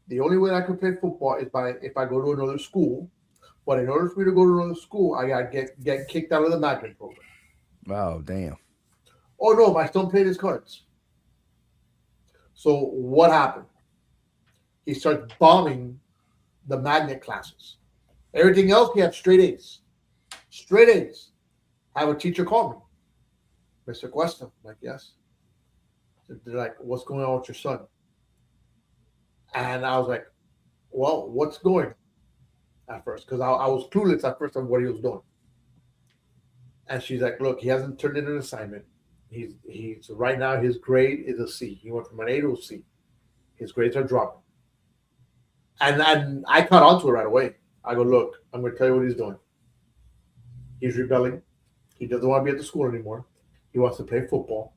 The only way I can play football is if I go to another school. But in order for me to go to another school, I got to get kicked out of the magnet program. Oh, damn. Oh no, my son played his cards. So what happened? He starts bombing the magnet classes. Everything else, he had straight A's. Straight A's. I have a teacher call me. Mr. Cuesta. I'm like, yes. They're like, what's going on with your son? And I was like, well, what's going at first? Because I was clueless at first on what he was doing. And she's like, look, he hasn't turned in an assignment. He's right now his grade is a C. He went from an A to a C. His grades are dropping. And I caught on to it right away. I go, look, I'm going to tell you what he's doing. He's rebelling. He doesn't want to be at the school anymore. He wants to play football,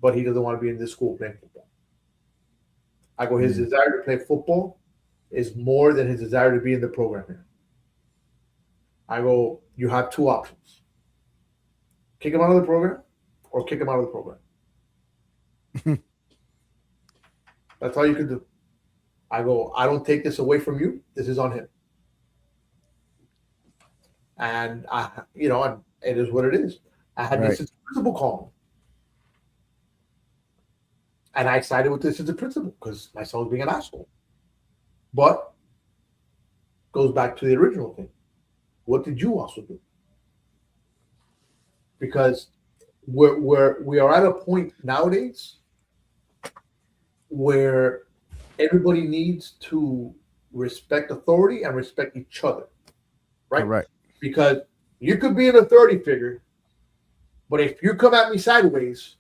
but he doesn't want to be in this school playing football. I go, his desire to play football is more than his desire to be in the program here. I go, you have two options. Kick him out of the program or kick him out of the program. That's all you can do. I go, I don't take this away from you. This is on him. And and it is what it is. I had this as a principal call me. And I sided with this as a principal because my son was being an asshole. But goes back to the original thing. What did you also do? Because we are at a point nowadays where everybody needs to respect authority and respect each other. Right? Right. Because you could be an authority figure, but if you come at me sideways,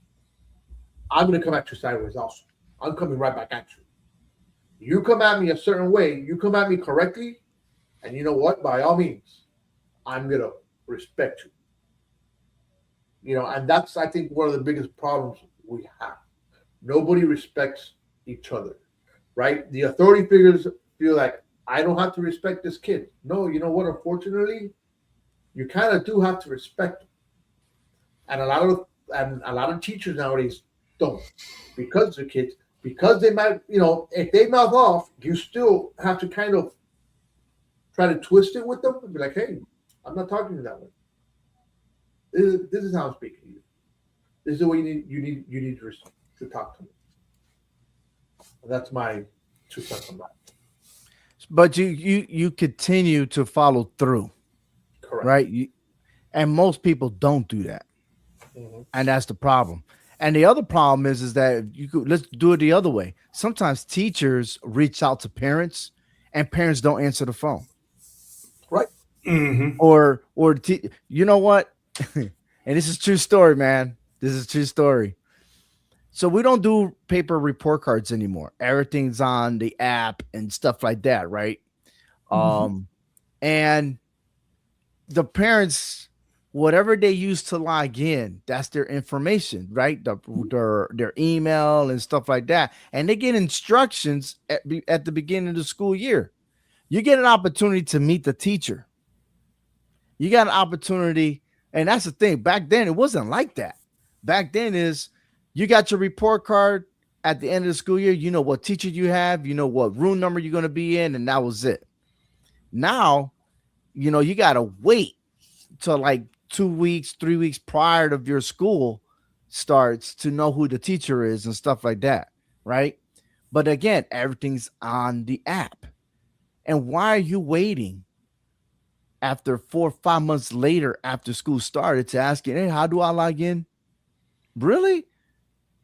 I'm going to come at you sideways also. I'm coming right back at you. You come at me a certain way, you come at me correctly, and you know what? By all means, I'm going to respect you. And that's, I think, one of the biggest problems we have. Nobody respects each other, right? The authority figures feel like, I don't have to respect this kid. No, you know what? Unfortunately, you kind of do have to respect them. And a lot of teachers nowadays don't, because the kids, because they might, if they mouth off, you still have to kind of try to twist it with them and be like, hey, I'm not talking to you that way. This is how I'm speaking to you. This is the way you need to talk to me. And that's my 2 cents on that. But you continue to follow through. Correct. Right? And most people don't do that. Mm-hmm. And that's the problem. And the other problem is that let's do it the other way. Sometimes teachers reach out to parents and parents don't answer the phone. Right. Mm-hmm. Or you know what? And this is true story, man. This is true story. So we don't do paper report cards anymore. Everything's on the app and stuff like that, right? Mm-hmm. And the parents, whatever they use to log in, that's their information, right? Their email and stuff like that. And they get instructions at the beginning of the school year. You get an opportunity to meet the teacher. You got an opportunity, and that's the thing. Back then, it wasn't like that. Back then is you got your report card at the end of the school year. You know what teacher you have. You know what room number you're going to be in, and that was it. Now, you got to wait till like 2 weeks, 3 weeks prior to your school starts to know who the teacher is and stuff like that, right? But again, everything's on the app. And why are you waiting after 4 or 5 months later after school started to ask you, hey, how do I log in? Really?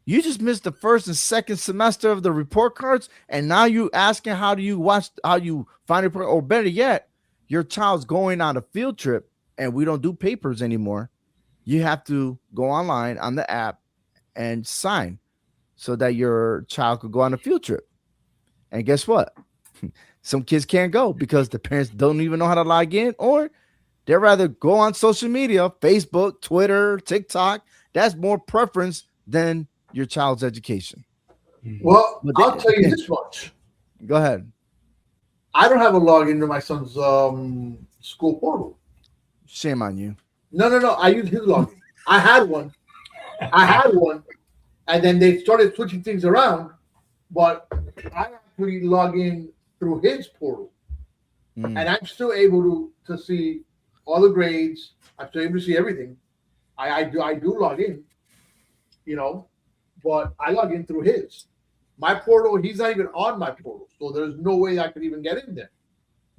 You just missed the first and second semester of the report cards, and now you asking how you find it, or better yet, your child's going on a field trip, and we don't do papers anymore. You have to go online on the app and sign so that your child could go on a field trip. And guess what? Some kids can't go because the parents don't even know how to log in, or they'd rather go on social media, Facebook, Twitter, TikTok. That's more preference than your child's education. Well, I'll tell you this much. Go ahead. I don't have a login to my son's school portal. Shame on you. No. I use his login. I had one, and then they started switching things around. But I actually log in through his portal, Mm. and I'm still able to see all the grades. I'm still able to see everything. I do log in, you know, but I log in through his. My portal, he's not even on my portal, so there's no way I could even get in there.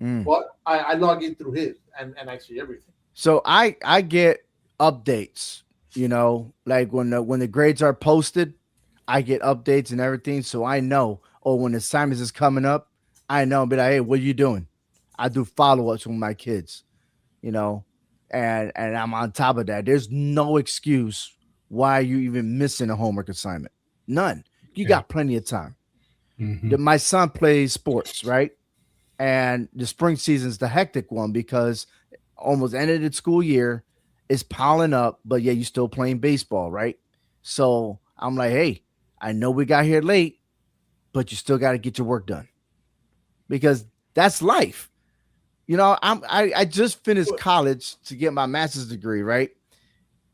Mm. But I log in through his, and I see everything. So I get updates, like when the grades are posted, I get updates and everything. So I know, oh, when the assignments is coming up, I know, but hey, what are you doing? I do follow-ups with my kids, you know, and I'm on top of that. There's no excuse why you even missing a homework assignment. None. You Yeah. got plenty of time. Mhm. My son plays sports, right? And the spring season is the hectic one because almost ended the school year, it's piling up, but yeah, you still playing baseball, right? So I'm like, hey, I know we got here late, but you still got to get your work done because that's life. I just finished college to get my master's degree, right?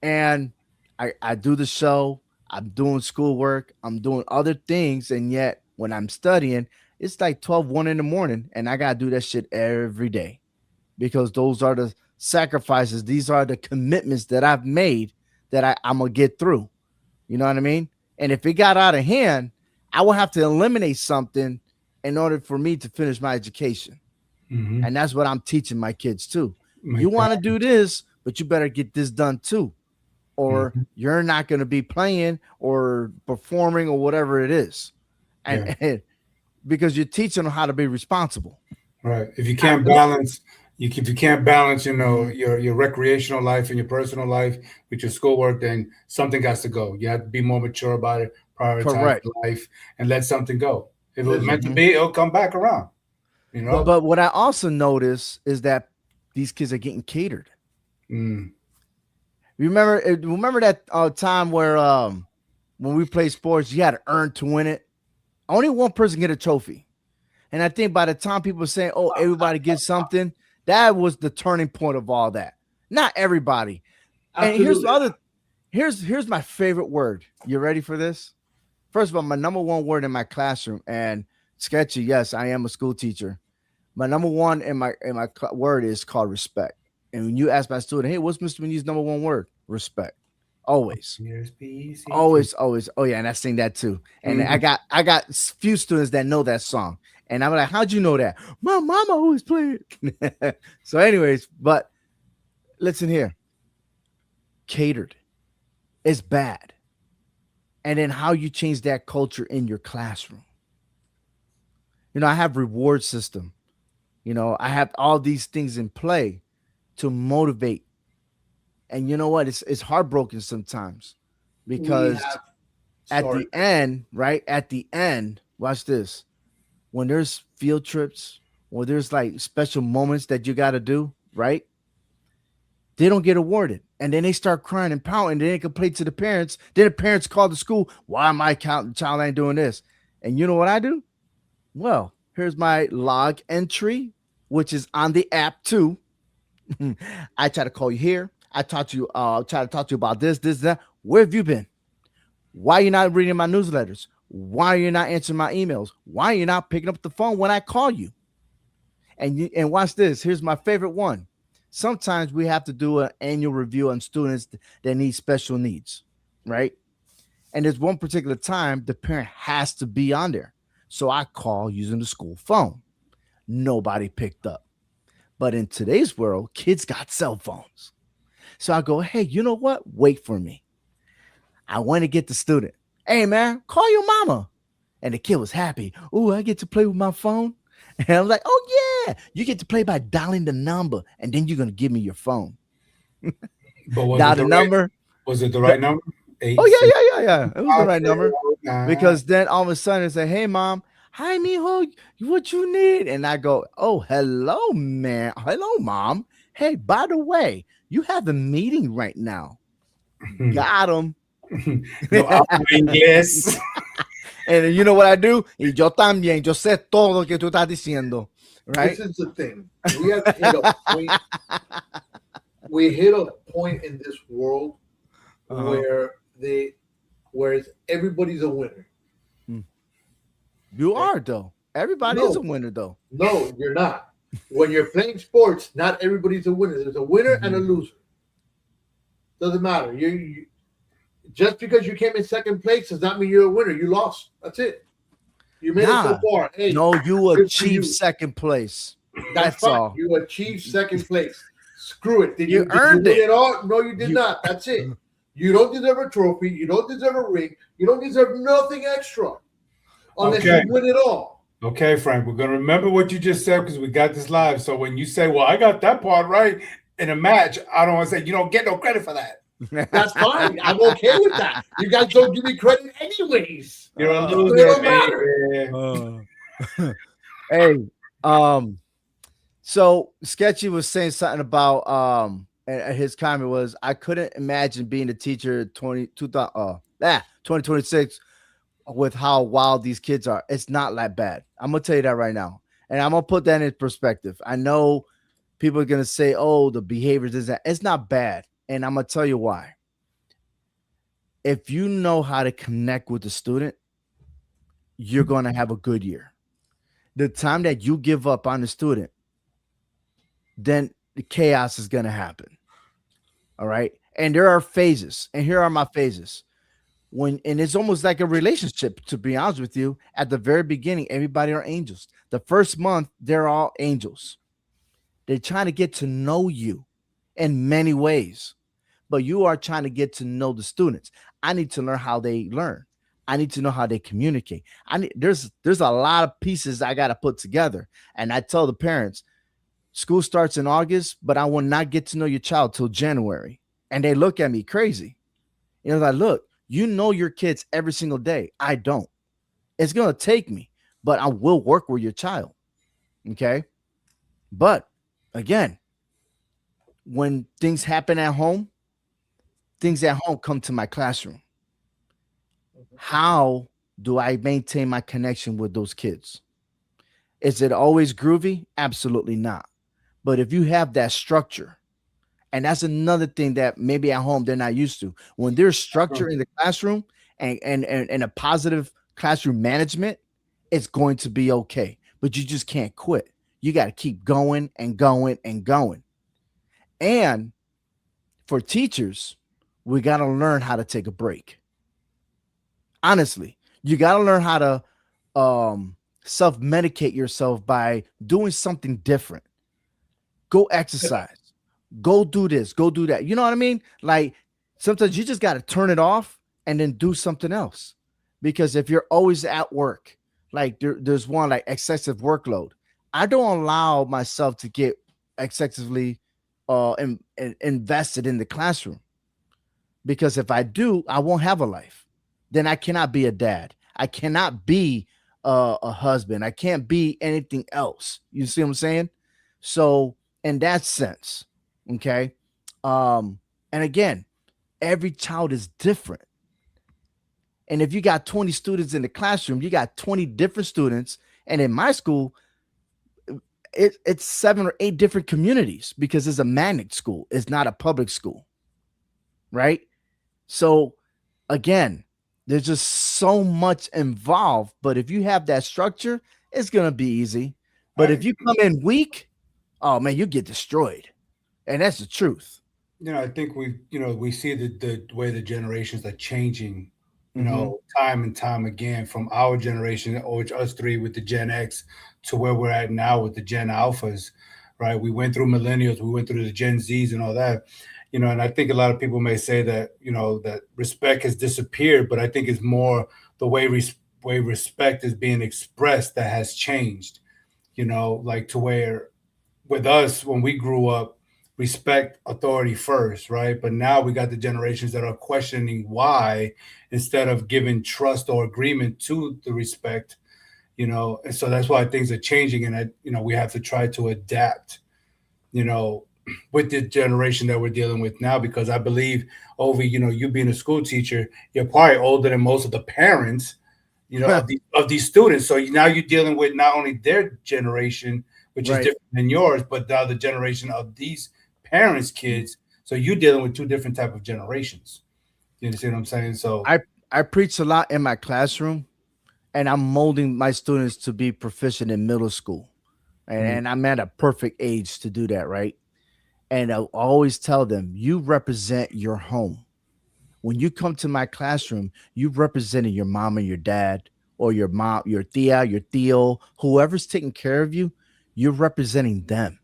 And I do the show, I'm doing schoolwork, I'm doing other things, and yet when I'm studying, it's like 1 in the morning, and I gotta do that shit every day because those are the sacrifices, these are the commitments that I've made that I'm gonna get through. You know what I mean? And if it got out of hand, I will have to eliminate something in order for me to finish my education. Mhm. And that's what I'm teaching my kids too. My You want to God. do this, but you better get this done too, or Mhm. you're not going to be playing or performing or whatever it is. And, Yeah. and because you're teaching them how to be responsible. Right. If you can't Absolutely. balance, if you can't balance, your recreational life and your personal life with your schoolwork, then something has to go. You have to be more mature about it, prioritize Correct. life, and let something go. If it was Listen, meant to Mhm. be, it'll come back around. You know. the But what I also notice is that these kids are getting catered. Mm. Remember that time where when we play sports, you had to earn to win it. Only one person get a trophy. And I think by the time people say, "Oh, everybody gets something," that was the turning point of all that. Not everybody. And here's the absolutely. other. Here's my favorite word. You ready for this? First of all, my number one word in my classroom, and sketchy. Yes, I am a school teacher. My number one in my word is called respect. And when you ask my student, "Hey, what's Mr. Meny's number one word?" Respect. Always. Here's PCT. Always, always. Oh yeah, and I sing that too. And I Mhm. got few students that know that song. And I'm like, how'd you know that? My mama always played it. So, anyways, but listen here. Catered is bad. And then how you change that culture in your classroom. I have reward system. I have all these things in play to motivate. And you know what? It's heartbroken sometimes We because have at sorry. the end, right? At the end, watch this. When there's field trips or there's like special moments that you got to do, right? They don't get awarded. And then they start crying and pouting. Then they complain to the parents. Then the parents call the school. Why am I counting? Child ain't doing this. And you know what I do? Well, here's my log entry, which is on the app too. I try to call you here. I talk to you, try to talk to you about this, that. Where have you been? Why are you not reading my newsletters? Why are you not answering my emails? Why are you not picking up the phone when I call you? And watch this. Here's my favorite one. Sometimes we have to do an annual review on students that need special needs, right? And there's one particular time the parent has to be on there. So I call using the school phone. Nobody picked up. But in today's world, kids got cell phones. So I go, hey, you know what? Wait for me. I went to get the student. Hey, man, call your mama. And the kid was happy. Oh, I get to play with my phone. And I was like, oh, yeah, you get to play by dialing the number. And then you're going to give me your phone. But Dial the number. was it the The- right number? oh, Eight, six, yeah. It was the right number. 9. Because then all of a sudden it's like, hey, mom, hi, mijo, what you need? And I go, oh, hello, man. Hello, mom. Hey, by the way, you have a meeting right now. Got him. No hablo inglés. And you know what I do? Y yo también, yo sé todo lo que tú estás diciendo, right? This is the thing. We have hit a point. We hit a point in this world Uh-huh. where whereas everybody's a winner. Hmm. You Okay? are though. Everybody is a No, winner though. no, you're not. When you're playing sports, not everybody's a winner. There's a winner and a Mhm. loser. Doesn't matter. Just because you came in second place does not mean you're a winner. You lost. That's it. You made it so Nah, far. Hey, no, you good for achieved you. second place. That's That's fine. all. You achieved second place. Screw it. You Did you earned win it. it all? No, you did You not. That's it. You don't deserve a trophy. You don't deserve a ring. You don't deserve nothing extra unless Okay. you win it all. Okay, Frank, we're going to remember what you just said because we got this live. So when you say, well, I got that part right in a match, I don't want to say you don't get no credit for that. That's fine. I'm okay with that. You guys don't give me credit anyways. You're a So it loser, don't matter. man. hey, um, so Sketchy was saying something about and his comment was, I couldn't imagine being a teacher 2026 with how wild these kids are. It's not that bad. I'm gonna tell you that right now. And I'm gonna put that in perspective. I know people are gonna say, oh, the behaviors is that it's not bad. And I'm gonna tell you why. If you know how to connect with the student, you're gonna have a good year. The time that you give up on the student, then the chaos is gonna happen. All right. And there are phases, and here are my phases. And it's almost like a relationship, to be honest with you. At the very beginning, everybody are angels. The first month, they're all angels. They're trying to get to know you in many ways, but you are trying to get to know the students. I need to learn how they learn. I need to know how they communicate. There's a lot of pieces I got to put together. And I tell the parents, school starts in August, but I will not get to know your child till January. And they look at me crazy. You know, like, look, you know your kids every single day. I don't. It's going to take me, but I will work with your child. Okay. But again, when things happen at home, things at home come to my classroom. How do I maintain my connection with those kids? Is it always groovy? Absolutely not. But if you have that structure, and that's another thing that maybe at home they're not used to. When there's structure in the classroom and a positive classroom management, it's going to be okay. But you just can't quit. You got to keep going and going and going. And for teachers, we got to learn how to take a break. Honestly, you got to learn how to self-medicate yourself by doing something different. Go exercise. Go do this, go do that. You know what I mean? Like sometimes you just got to turn it off and then do something else. Because if you're always at work, like there's one like excessive workload, I don't allow myself to get excessively invested in the classroom. Because if I do, I won't have a life. Then I cannot be a dad. I cannot be a husband. I can't be anything else. You see what I'm saying? So in that sense, okay. And again, every child is different. And if you got 20 students in the classroom, you got 20 different students. And in my school, it's 7 or 8 different communities because it's a magnet school. It's not a public school. Right. So again, there's just so much involved. But if you have that structure, it's going to be easy. But if you come in weak, oh man, you get destroyed. And that's the truth. I think we see the way the generations are changing, time and time again from our generation, or us three with the Gen X, to where we're at now with the Gen Alphas, right? We went through millennials, we went through the Gen Zs and all that, and I think a lot of people may say that, that respect has disappeared, but I think it's more the way respect is being expressed that has changed, like to where with us, when we grew up, respect authority first, right? But now we got the generations that are questioning why instead of giving trust or agreement to the respect, and so that's why things are changing. And we have to try to adapt, with the generation that we're dealing with now, because I believe, Ovi, you being a school teacher, you're probably older than most of the parents, of these students. So now you're dealing with not only their generation, which is different than yours, but now the generation of these parents' kids. So you're dealing with two different type of generations. You understand what I'm saying? So I preach a lot in my classroom, and I'm molding my students to be proficient in middle school. And I'm at a perfect age to do that, right? And I always tell them, you represent your home. When you come to my classroom, you representing your mom and your dad, or your mom, your tia, your tío, whoever's taking care of you, you're representing them,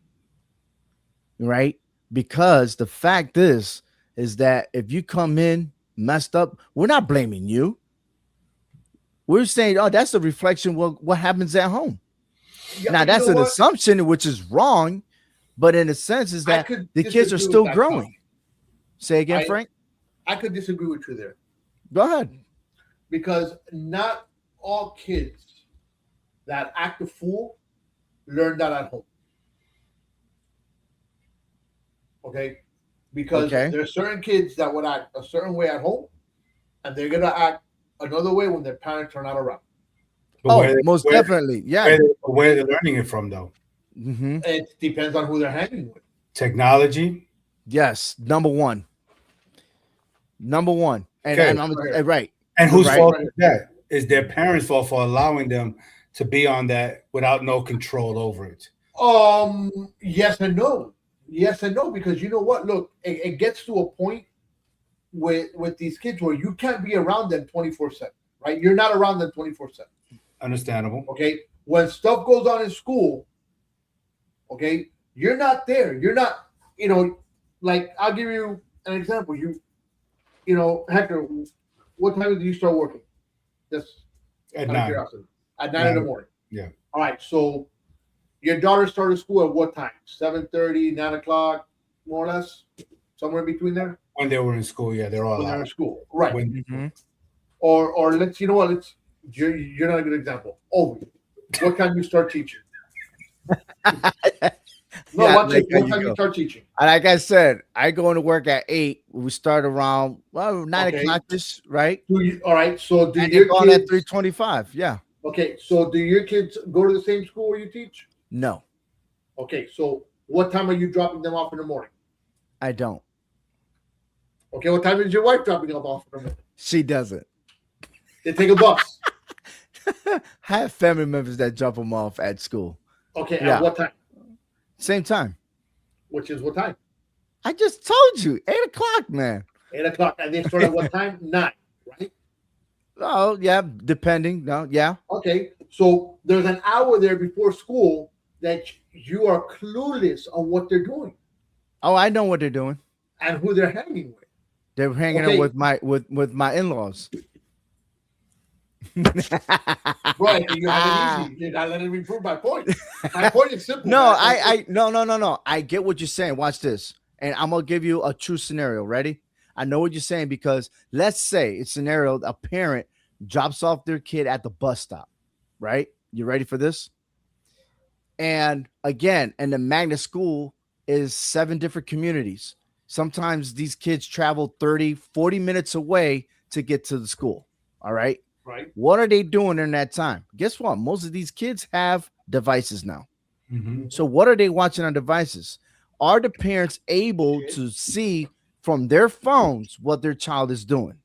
right? Because the fact is that if you come in messed up, we're not blaming you. We're saying, oh, that's a reflection of what happens at home. Yeah, Now, but you that's know an what? assumption, which is wrong, but in a sense, is I that could the kids are disagree with still that, Tom. growing. Say again, I Frank. I could disagree with you there Go ahead. because not all kids that act a fool learn that at home. Okay, because Okay. there are certain kids that would act a certain way at home, and they're gonna act another way when their parents are not around. But Oh, most definitely. Yeah. where they're learning it from though? Mm-hmm. It depends on who they're hanging with. Technology. Yes. Number one. Number one. And, Okay. and I'm right. And You're whose right. fault is that? Is their parents' fault for allowing them to be on that without no control over it? Yes and no. Yes and no, because you know what? Look, it gets to a point with these kids where you can't be around them 24/7, right? You're not around them 24/7. Understandable. Okay. When stuff goes on in school, okay, you're not there. You're not, like I'll give you an example. Hector, what time do you start working? Just At out of 9. curiosity. At 9 in the morning. Yeah. All right. So your daughter started school at what time? 7:30, 9 o'clock, more or less, somewhere in between there. When they were in school, yeah, they're all When they're in out. school, right? Mm-hmm. Or let's, you know what? You're not a good example. Oh, what time you start teaching? No, Yeah, what like, there time you you go. start teaching? Like I said, I go into work at 8. We start around 9 Okay. o'clock ish, right? All right. So do And your you're going at kids? 3:25. Yeah. Okay. So do your kids go to the same school where you teach? No, Okay. So what time are you dropping them off in the morning? I don't. Okay. What time is your wife dropping them off in the morning? She doesn't. They take a bus. I have family members that drop them off at school. Okay. Yeah. At what time? Same time. Which is what time? I just told you, 8 o'clock, man. 8 o'clock. And they start at what time? 9. Right. Oh, yeah, depending. No, yeah. Okay. So there's an hour there before school that you are clueless on what they're doing Oh, I know what they're doing. and who they're hanging with. They're hanging Okay. out with my in-laws. Bro, you have it easy. You're not letting me prove my point. My point is simple. No, man. no. I get what you're saying. Watch this. And I'm gonna give you a true scenario. Ready? I know what you're saying because let's say it's scenario a parent drops off their kid at the bus stop, right? You ready for this? And again, and the magnet school is 7 different communities. Sometimes these kids travel 30, 40 minutes away to get to the school. All right. Right. What are they doing in that time? Guess what? Most of these kids have devices now. Mhm. So what are they watching on devices? Are the parents able to see from their phones what their child is doing?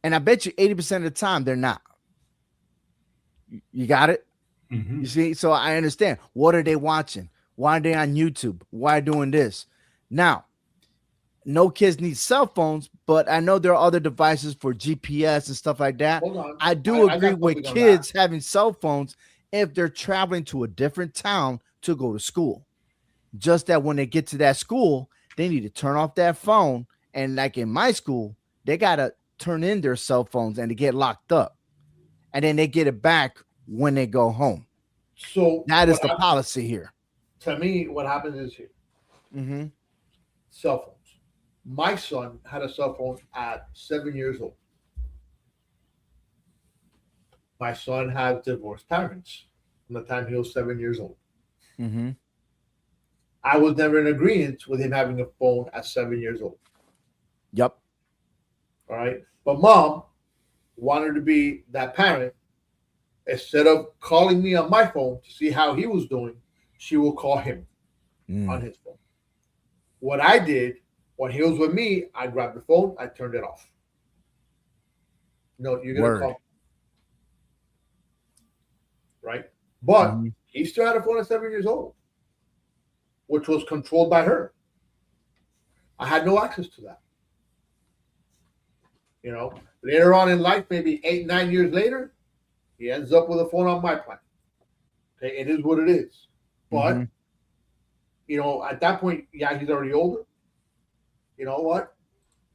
And I bet you 80% of the time they're not. You got it? Mhm. You see? So I understand. What are they watching? Why are they on YouTube? Why doing this? Now, no kids need cell phones, but I know there are other devices for GPS and stuff like that. Hold on. I do I agree got with something on kids having cell phones if they're traveling to a different town to go to school. Just that when they get to that school, they need to turn off that phone. And like in my school, they got to turn in their cell phones and they get locked up. And then they get it back when they go home. So That is what the hap- policy here. to me, what happens is here, Mm-hmm. cell phones. My son had a cell phone at 7 years old. My son had divorced parents from the time he was 7 years old. Mm-hmm. I was never in agreement with him having a phone at 7 years old. Yep. All right. But mom wanted to be that parent. Instead of calling me on my phone to see how he was doing, she will call him on his phone. What I did when he was with me, I grabbed the phone, I turned it off. No, you're gonna Word. call. right? But Mhm. he still had a phone at 7 years old, which was controlled by her. I had no access to that. You know, later on in life, maybe 8, 9 years later, he ends up with a phone on my plan. Okay, it is what it is. But Mhm. at that point, yeah, he's already older. You know what?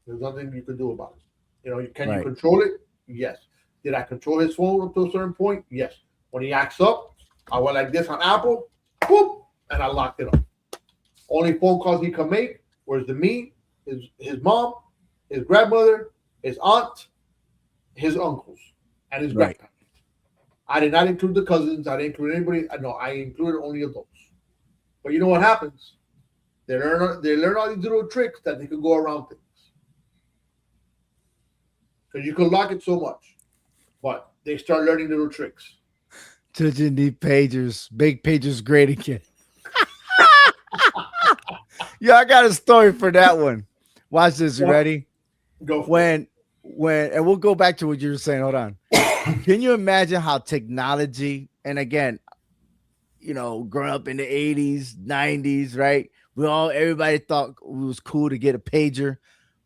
There's nothing you can do about it. Can you Right. control it? Yes. Did I control his phone up to a certain point? Yes. When he acts up, I went like this on Apple, boop, and I locked it up. Only phone calls he can make was to me, his mom, his grandmother, his aunt, his uncles, and his Right. grandparents. I did not include the cousins. I didn't include anybody. No, I included only adults. But you know what happens? They learn all these little tricks that they can go around things. Because you can lock it so much, but they start learning little tricks. Touching the pagers, big pagers great again. Yeah, I got a story for that one. Watch this. You Go, ready? go for it. And we'll go back to what you were saying. Hold on. Can you imagine how technology, and again, growing up in the 80s, 90s, right? Everybody thought it was cool to get a pager,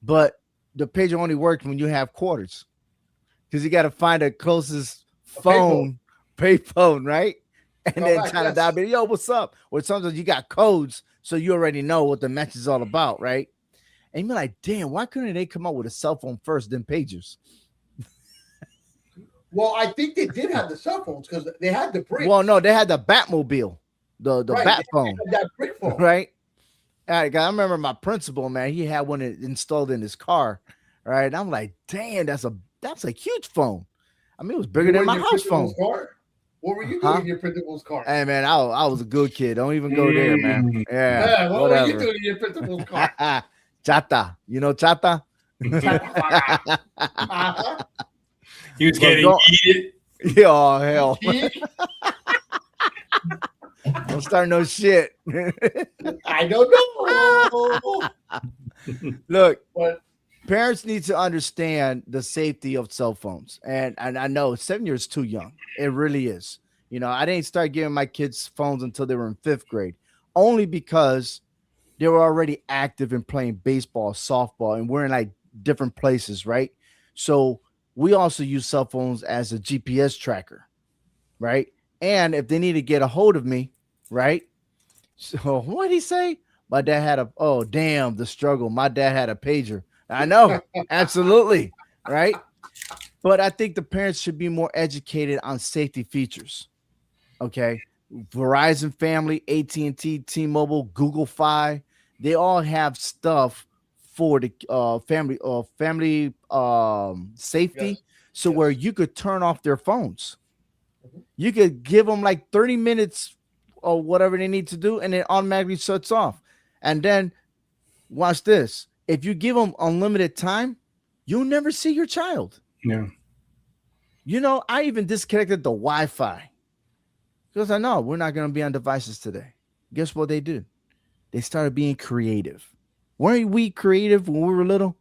but the pager only worked when you have quarters because you got to find the closest A payphone. payphone, right? And then Correct. trying to Yes. dial, yo, what's up? Or sometimes you got codes, so you already know what the message is all about, right? And you're like, damn, why couldn't they come up with a cell phone first, then pagers? Well, I think they did have the cell phones because they had the bricks. Well, no, they had the Batmobile, the right. Bat They phone, had that brick phone. right? I remember my principal, man, he had one installed in his car, right? And I'm like, damn, that's a huge phone. I mean, it was bigger You were than in my your house phone. principal's car? What were you doing Huh? in your principal's car? Hey, man, I was a good kid. Don't even go there, man. Yeah, Yeah, what were you whatever. doing in your principal's car? Chata. You know Chata? Uh-huh. He was But getting heated. Yeah, oh, hell. Don't start no shit. I don't know. Look, But parents need to understand the safety of cell phones. And I know 7 years is too young. It really is. I didn't start giving my kids phones until they were in 5th grade, only because they were already active in playing baseball, softball, and we're in like different places, right? So we also use cell phones as a GPS tracker, right? And if they need to get a hold of me, right? So what did he say? My dad had oh damn, the struggle. My dad had a pager. I know, absolutely, right? But I think the parents should be more educated on safety features. Okay, Verizon family, AT&T, T-Mobile, Google Fi, they all have stuff for the family safety. yes, So yes. where you could turn off their phones, Mhm. you could give them like 30 minutes or whatever they need to do, and it automatically shuts off. And then watch this: if you give them unlimited time, you'll never see your child. Yeah. I even disconnected the Wi-Fi because I know we're not going to be on devices today. Guess what they did? They started being creative. Weren't we creative when we were little?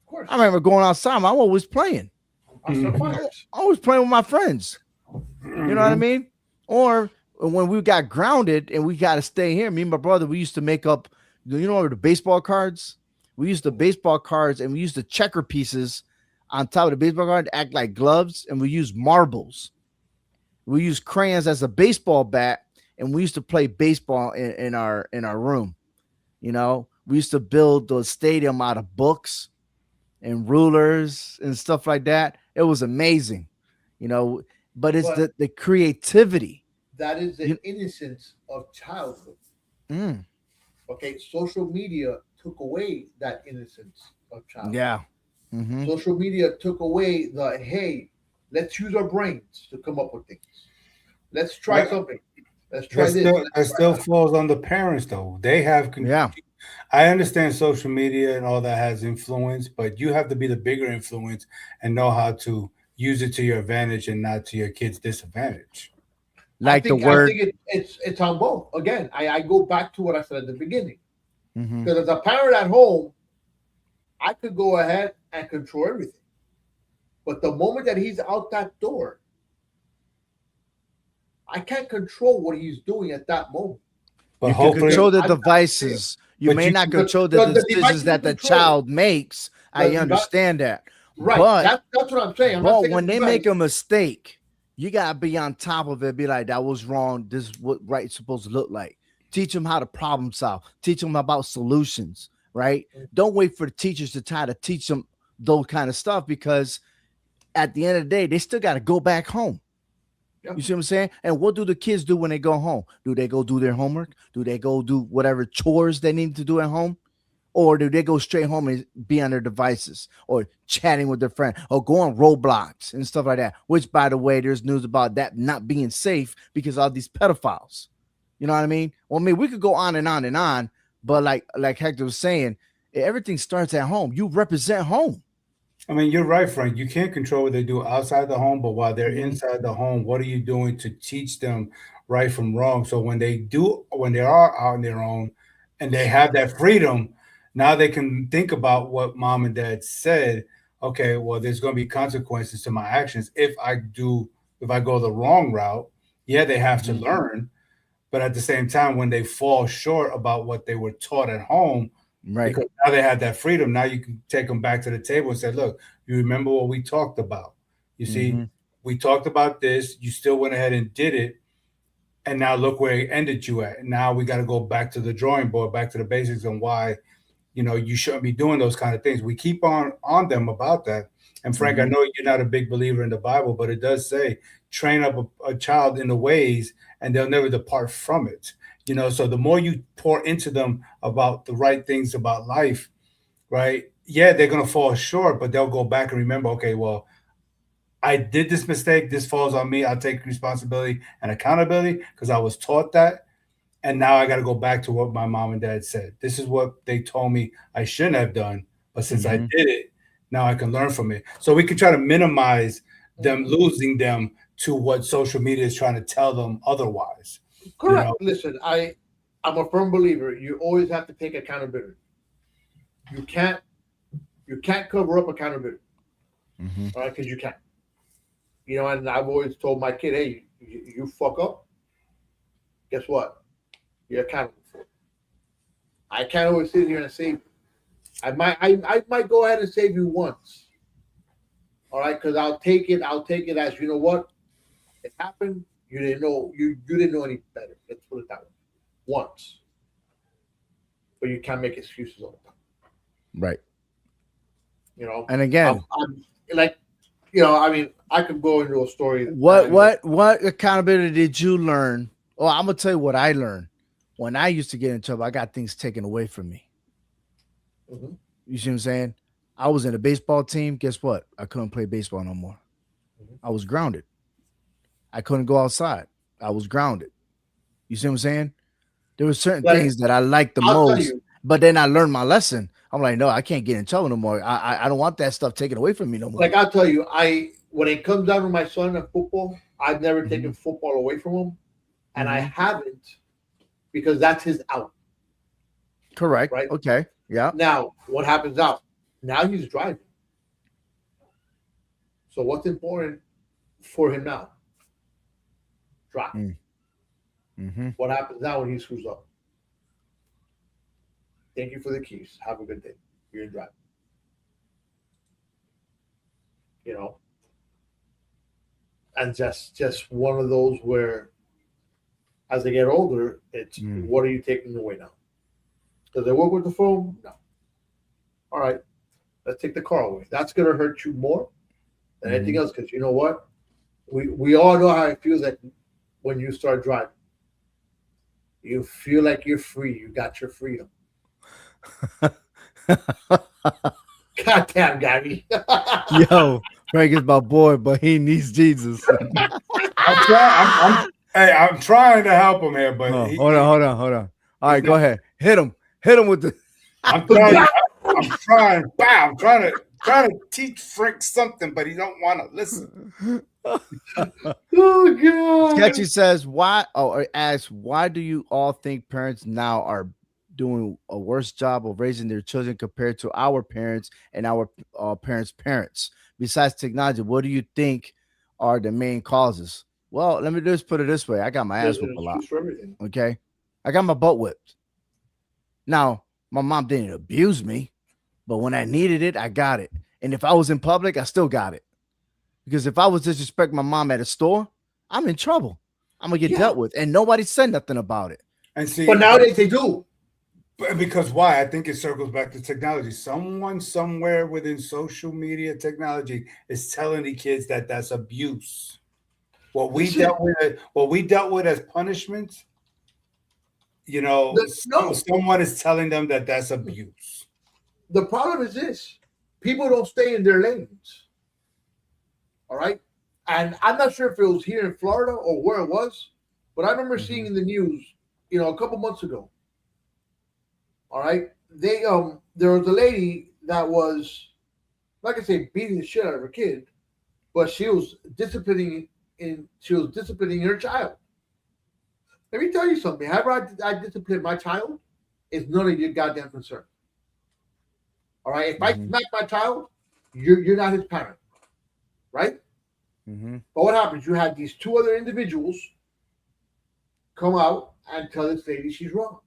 Of course. I remember going outside. I'm always playing. I start fires. I was playing with my friends. You know what I mean? Or when we got grounded and we got to stay here, me and my brother, we used to make up, the baseball cards? We used the baseball cards and we used the checker pieces on top of the baseball card to act like gloves, and we used marbles. We used crayons as a baseball bat, and we used to play baseball in our room. We used to build the stadium out of books and rulers and stuff like that. It was amazing, but it's But the creativity. that is the You, innocence of childhood. mm, Okay, social media took away that innocence of childhood. yeah. Mm-hmm. Social media took away the hey, let's use our brains to come up with things. Let's try something. Let's try this. That still falls on the parents, though. They have. Yeah. I understand social media and all that has influence, but you have to be the bigger influence and know how to use it to your advantage and not to your kids' disadvantage. Like the I word. think it's on both. Again, I go back to what I said at the beginning. Mhm. Because as a parent at home, I could go ahead and control everything. But the moment that he's out that door, I can't control what he's doing at that moment. But You can hopefully, control the I'm not devices. You But may you- not The- control the the device decisions you that the control. child makes. I device- understand that. Right. But That's what I'm saying. I'm not saying when the they make device. a mistake, you gotta be on top of it. Be like, that was wrong. This is what right is supposed to look like. Teach them how to problem solve. Teach them about solutions. Right. Don't wait for the teachers to try to teach them those kind of stuff, because at the end of the day, they still got to go back home. Yeah. You see what I'm saying? And what do the kids do when they go home? Do they go do their homework? Do they go do whatever chores they need to do at home? Or do they go straight home and be on their devices or chatting with their friend or go on Roblox and stuff like that? Which, by the way, there's news about that not being safe because of these pedophiles. You know what I mean? Well, I mean, we could go on and on and on, but like Hector was saying, everything starts at home. You represent home. I mean, you're right, Frank. You can't control what they do outside the home, but while they're Mhm. inside the home, what are you doing to teach them right from wrong? So when they are out on their own and they have that freedom, now they can think about what mom and dad said. Okay, well, there's going to be consequences to my actions if I go the wrong route. Yeah, they have to Mhm. learn, but at the same time, when they fall short about what they were taught at home, Right. because now they have that freedom. Now you can take them back to the table and say, look, you remember what we talked about. You see, Mhm. we talked about this. You still went ahead and did it. And now look where it ended you at. And now we got to go back to the drawing board, back to the basics and why, you shouldn't be doing those kind of things. We keep on them about that. And Frank, I Mhm. know you're not a big believer in the Bible, but it does say train up a child in the ways and they'll never depart from it. So the more you pour into them about the right things about life, right? Yeah, they're gonna fall short, but they'll go back and remember, okay, well, I did this mistake. This falls on me. I'll take responsibility and accountability because I was taught that. And now I got to go back to what my mom and dad said. This is what they told me I shouldn't have done. But since I Mhm. did it, now I can learn from it. So we can try to minimize them Mhm. losing them to what social media is trying to tell them otherwise. You Correct. know, Listen, I'm a firm believer. You always have to take accountability. You can't cover up accountability, Mhm. all right? Because you can't. And I've always told my kid, hey, you fuck up, guess what? You're accountable for it. I can't always sit here and save you. I might go ahead and save you once, all right? Because I'll take it as, you know what? It happened. You didn't know any better. Let's put it that way. Once, but you can't make excuses all the time. Right. You know, And again, I'm like, I mean, I could go into a story. what accountability did you learn? Oh, I'm gonna tell you what I learned. When I used to get in trouble, I got things taken away from me. Mhm. You see what I'm saying? I was in a baseball team. Guess what? I couldn't play baseball no more. Mhm. I was grounded. I couldn't go outside. I was grounded. You see what I'm saying? There were certain Like, things that I liked the I'll tell most, you, but then I learned my lesson. I'm like, no, I can't get in trouble no more. I don't want that stuff taken away from me no more. like I'll tell you, when it comes down to my son and football, I've never taken Mhm. football away from him, and I Mhm. haven't because that's his out. Correct. Right Okay. Yeah. now, what happens out? Now he's driving. So what's important for him now? Drive. Mm-hmm. What happens now when he screws up? Thank you for the keys. Have a good day. You're in drive. You know, and just one of those where, as they get older, it's what are you taking away now? Does it work with the phone? No. All right, let's take the car away. That's gonna hurt you more than anything else because you know what? We all know how it feels like when you start driving. You feel like you're free. You got your freedom. Goddamn, Gabby. Yo, Frank is my boy, but he needs Jesus. I'm trying to help him here, but Oh, hold on. All right, go ahead. Hit him with the. I'm trying. I'm trying. Wow, I'm trying to teach Frank something, but he don't want to listen. Oh God. Sketchy says, "Why?" Oh, or asks, "Why do you all think parents now are doing a worse job of raising their children compared to our parents and our parents' parents? Besides technology, what do you think are the main causes?" Well, let me just put it this way. I got my There's ass an whooped a lot. excuse for everything. Okay. I got my butt whipped. Now, my mom didn't abuse me, but when I needed it, I got it. And if I was in public, I still got it. Because if I was disrespect my mom at a store, I'm in trouble. I'm gonna get Yeah. dealt with. And nobody said nothing about it. And see, But nowadays they do. because why? I think it circles back to technology. Someone somewhere within social media technology is telling the kids that that's abuse. Listen. What we dealt with as punishment, No. someone is telling them that that's abuse. The problem is this: people don't stay in their lanes. All right, and I'm not sure if it was here in Florida or where it was, but I remember seeing in the news, a couple months ago. All right, there was a lady that was, like I say, beating the shit out of her kid, but she was disciplining her child. Let me tell you something. However I discipline my child, it's none of your goddamn concern. All right, if I smack my child, you're not his parent, right? Mm-hmm. But what happens? You have these two other individuals come out and tell this lady she's wrong,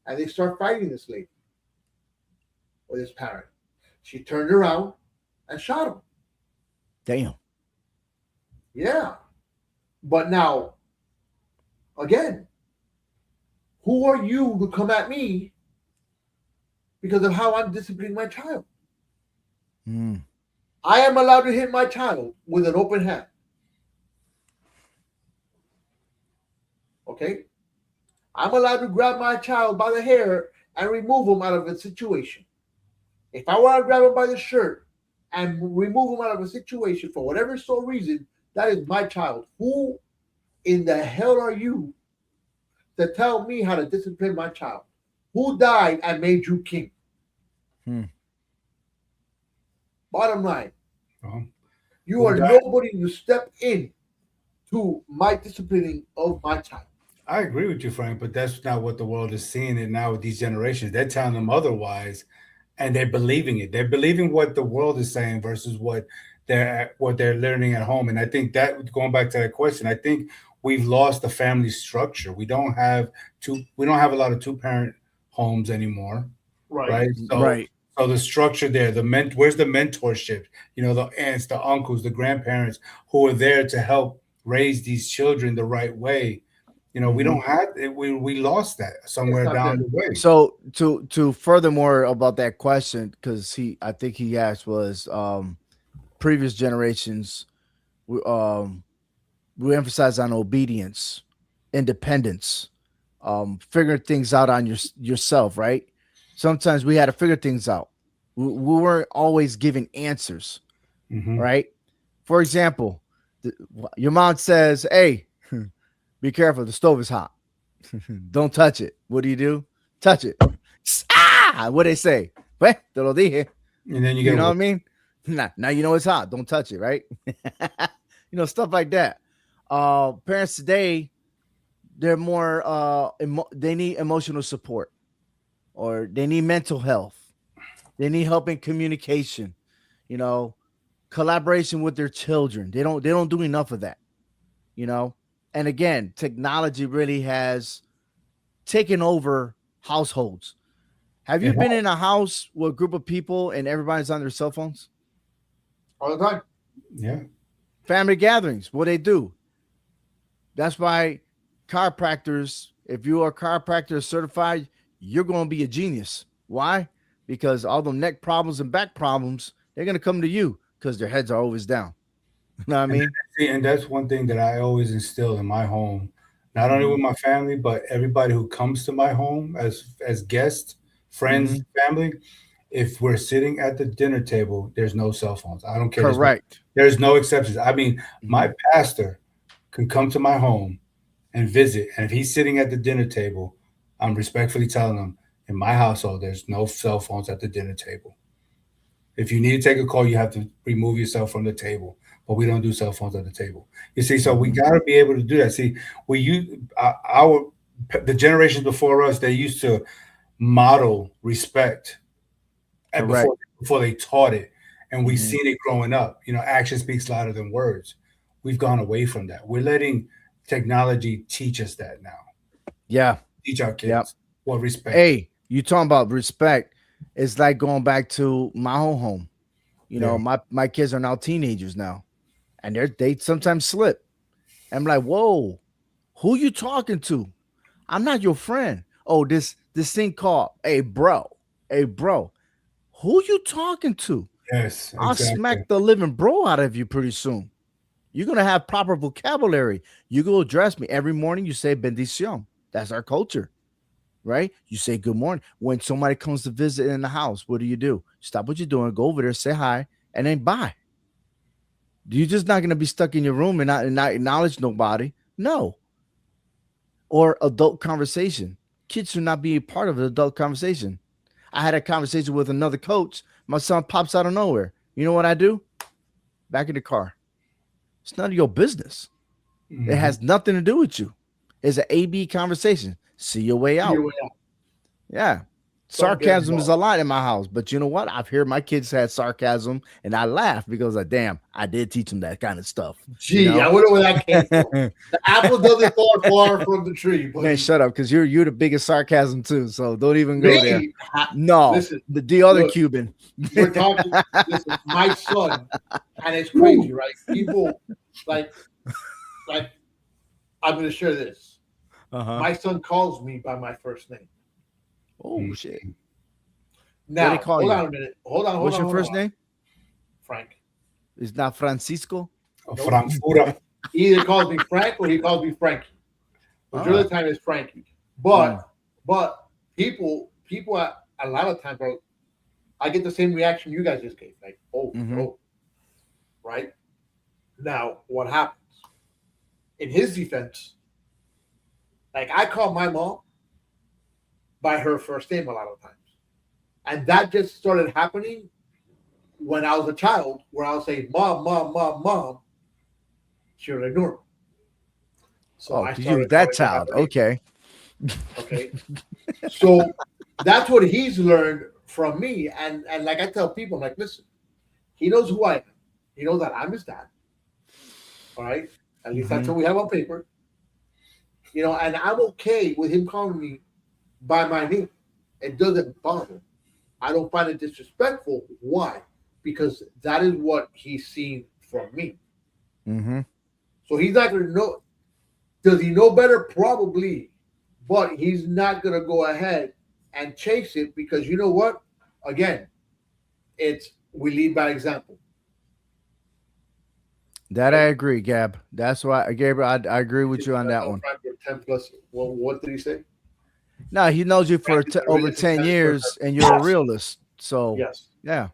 and they start fighting this lady or this parent. She turned around and shot him. Damn. Yeah, but now, again, who are you to come at me because of how I'm disciplining my child? Mm. I am allowed to hit my child with an open hand. Okay? I'm allowed to grab my child by the hair and remove him out of a situation. If I want to grab him by the shirt and remove him out of a situation for whatever sole reason, that is my child. Who in the hell are you to tell me how to discipline my child? Who died and made you king? Bottom line, you are nobody to step in to my disciplining of my child. I agree with you, Frank, but that's not what the world is seeing it now with these generations. They're telling them otherwise, and they're believing it. They're believing what the world is saying versus what they're learning at home. And I think that, going back to that question, I think we've lost the family structure. We don't have a lot of two-parent homes anymore, right? Right. So the structure there, where's the mentorship? The aunts, the uncles, the grandparents who are there to help raise these children the right way. We don't have it. We lost that somewhere down the way. So to furthermore about that question, because I think he asked was previous generations we emphasize on obedience, independence, figuring things out on yourself, right? Sometimes we had to figure things out. We weren't always giving answers, right? For example, your mom says, "Hey, be careful, the stove is hot. Don't touch it." What do? Touch it. What they say? Well, te lo dije. And then you know what I mean? Now you know it's hot. Don't touch it, right? Stuff like that. Parents today, they're more they need emotional support, or they need mental health. They need help in communication, collaboration with their children. They don't do enough of that, And again, technology really has taken over households. Have you been in a house with a group of people and everybody's on their cell phones? All the time. Yeah. Family gatherings, what they do. That's why chiropractors, if you are chiropractor certified, you're going to be a genius. Why? Because all the neck problems and back problems, they're going to come to you because their heads are always down. You know what I mean? And that's one thing that I always instill in my home, not only with my family, but everybody who comes to my home as guests, friends, family. If we're sitting at the dinner table, there's no cell phones. I don't care. Correct. There's no exceptions. I mean, my pastor can come to my home and visit, and if he's sitting at the dinner table, I'm respectfully telling him, in my household, there's no cell phones at the dinner table. If you need to take a call, you have to remove yourself from the table. But we don't do cell phones at the table. You see, so we got to be able to do that. See, the generations before us, they used to model respect before they taught it, and we've seen it growing up. Action speaks louder than words. we've gone away from that. We're letting technology teach us that now. Yeah. Teach our Yep. kids what respect. Hey, you talking about respect? It's like going back to my own home. You know, my kids are now teenagers now, and they sometimes slip. I'm like, whoa, who you talking to? I'm not your friend. Oh, this thing called, hey bro, who you talking to? Yes, I'll exactly. smack the living bro out of you pretty soon. You're gonna have proper vocabulary. You go address me every morning. You say bendición. That's our culture, right? You say good morning when somebody comes to visit in the house. What do? Stop what you're doing. Go over there, say hi, and then bye. You're just not gonna be stuck in your room and not acknowledge nobody. No. Or adult conversation. Kids should not be a part of an adult conversation. I had a conversation with another coach. My son pops out of nowhere. You know what I do? Back in the car. It's none of your business. It has nothing to do with you. It's an A-B conversation. See your way out. Yeah. Sarcasm is a lot in my house, but you know what? I've heard my kids had sarcasm, and I laugh because, damn, I did teach them that kind of stuff. Gee, I wonder where that came from. The apple doesn't fall far from the tree. Buddy. Man, shut up, because you're the biggest sarcasm too. So don't even go there. No, listen, the other Cuban. We're talking. Listen, my son, and it's crazy, right? People like I'm going to share this. My son calls me by my first name. Oh shit! Now, hold on a minute. Hold on. What's your first name? Frank. It's not Francisco. Frankfura. He either calls me Frank or he calls me Frankie. Majority of the time it's Frankie. But people a lot of times, bro, I get the same reaction you guys just gave. Like, oh, right? Now, what happens? In his defense, like I call my mom by her first name a lot of times. And that just started happening when I was a child, where I would say, Mom, Mom, Mom, Mom. She would ignore me. So you were that child. Okay. Okay. So that's what he's learned from me. And like I tell people, I'm like, listen, he knows who I am. He knows that I'm his dad. All right. At least that's what we have on paper. You know, and I'm okay with him calling me by my name. It doesn't bother me. I don't find it disrespectful. Why? Because that is what he's seen from me. So he's not going to know. Does he know better? Probably. But he's not going to go ahead and chase it because you know what? Again, we lead by example. That I agree, Gab. That's why, Gabriel, I agree with you on that one. 10 plus. Well, what did he say? No, he knows you for over 10 years, and you're a realist. So, yes. Yeah.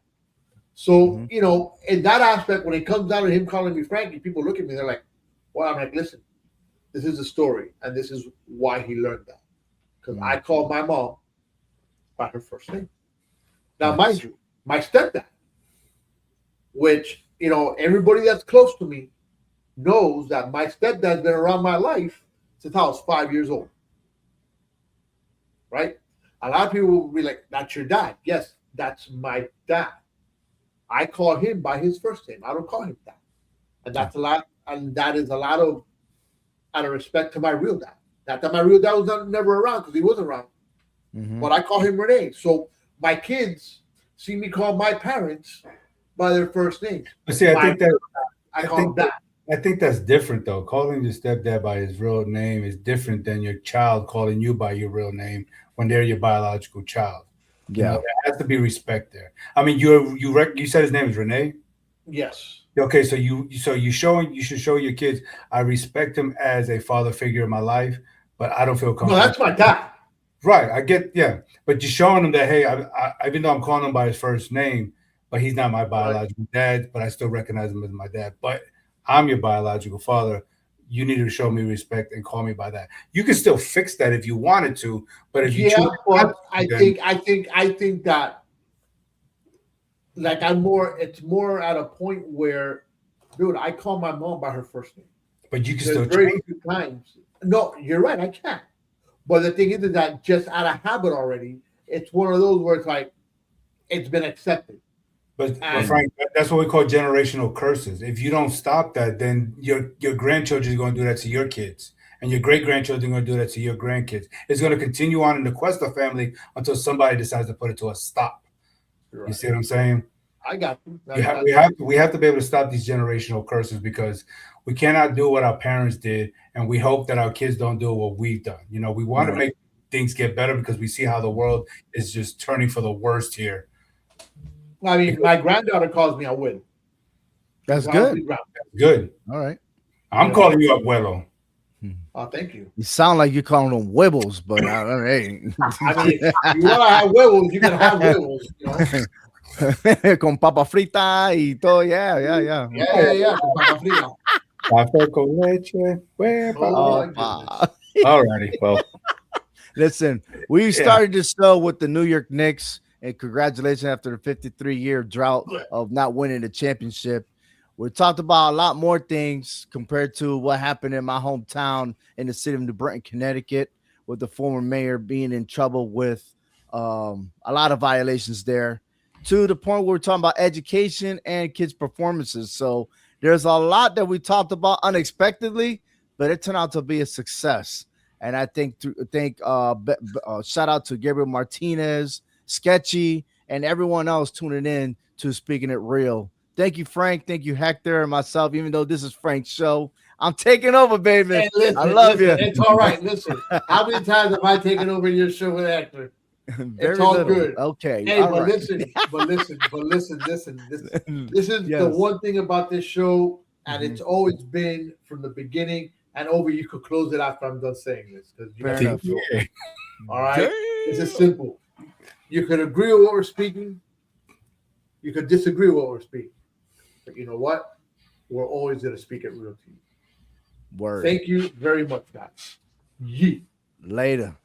So, you know, in that aspect, when it comes down to him calling me Frankie, people look at me, they're like, well, I'm like, listen, this is the story, and this is why he learned that. Because I called my mom by her first name. Now, mind you, my stepdad, which, you know, everybody that's close to me knows that my stepdad's been around my life since I was 5 years old. Right? A lot of people will be like, that's your dad. Yes, that's my dad. I call him by his first name. I don't call him that. And that's a lot, and that is a lot of out of respect to my real dad. Not that my real dad was never around because he wasn't around. But I call him Renee. So my kids see me call my parents by their first name. See, I call him that. I think that's different though. Calling your stepdad by his real name is different than your child calling you by your real name when they're your biological child. Yeah, you know, there has to be respect there. I mean, you said his name is Renee. Yes. Okay, so you should show your kids I respect him as a father figure in my life, but I don't feel comfortable. No, that's my dad. Right, I get, but you're showing him that hey, I even though I'm calling him by his first name, but he's not my biological dad, but I still recognize him as my dad. But I'm your biological father. You need to show me respect and call me by that. You can still fix that if you wanted to, but if you choose, but I think that like it's more at a point where, dude, I call my mom by her first name. But you can There's still very change. few times. No, you're right, I can't. But the thing is that just out of habit already, it's one of those where it's like it's been accepted. But And- Frank, that's what we call generational curses. If you don't stop that, then your grandchildren are going to do that to your kids, and your great grandchildren are going to do that to your grandkids. It's going to continue on in the Cuesta family until somebody decides to put it to a stop. Right. You see what I'm saying? I got you. We have to be able to stop these generational curses, because we cannot do what our parents did, and we hope that our kids don't do what we've done. You know, we want to make things get better because we see how the world is just turning for the worst here. I mean, my granddaughter calls me abuelo. That's good. Good. All right. I'm calling you abuelo. Oh, thank you. You sound like you're calling them wibbles, but hey. I mean, if you want to have huevos, you can have huevos. You know? Con papa frita y todo. Yeah. Yeah. Con papa frita. Café con leche. Oh, my goodness. Alrighty. Well, listen, we started this show with the New York Knicks, and congratulations after the 53-year drought of not winning the championship. We talked about a lot more things compared to what happened in my hometown in the city of New Britain, Connecticut, with the former mayor being in trouble with a lot of violations there, to the point where we're talking about education and kids' performances. So there's a lot that we talked about unexpectedly, but it turned out to be a success. And I think shout out to Gabriel Martinez, Sketchy, and everyone else tuning in to Speaking It Real. Thank you, Frank. Thank you, Hector, and myself. Even though this is Frank's show, I'm taking over, baby. Hey, listen, I love you. It's all right. Listen, how many times have I taken over your show with Hector? Very all little. good. Okay. Hey, all but right. listen. This is Yes. the one thing about this show, and Mhm. it's always been from the beginning. And over, you could close it after I'm done saying this. Fair enough. All right. This is simple. You could agree with what we're speaking. You could disagree with what we're speaking. But you know what? We're always going to speak it real to you. Word. Thank you very much, guys. Yeet. Later.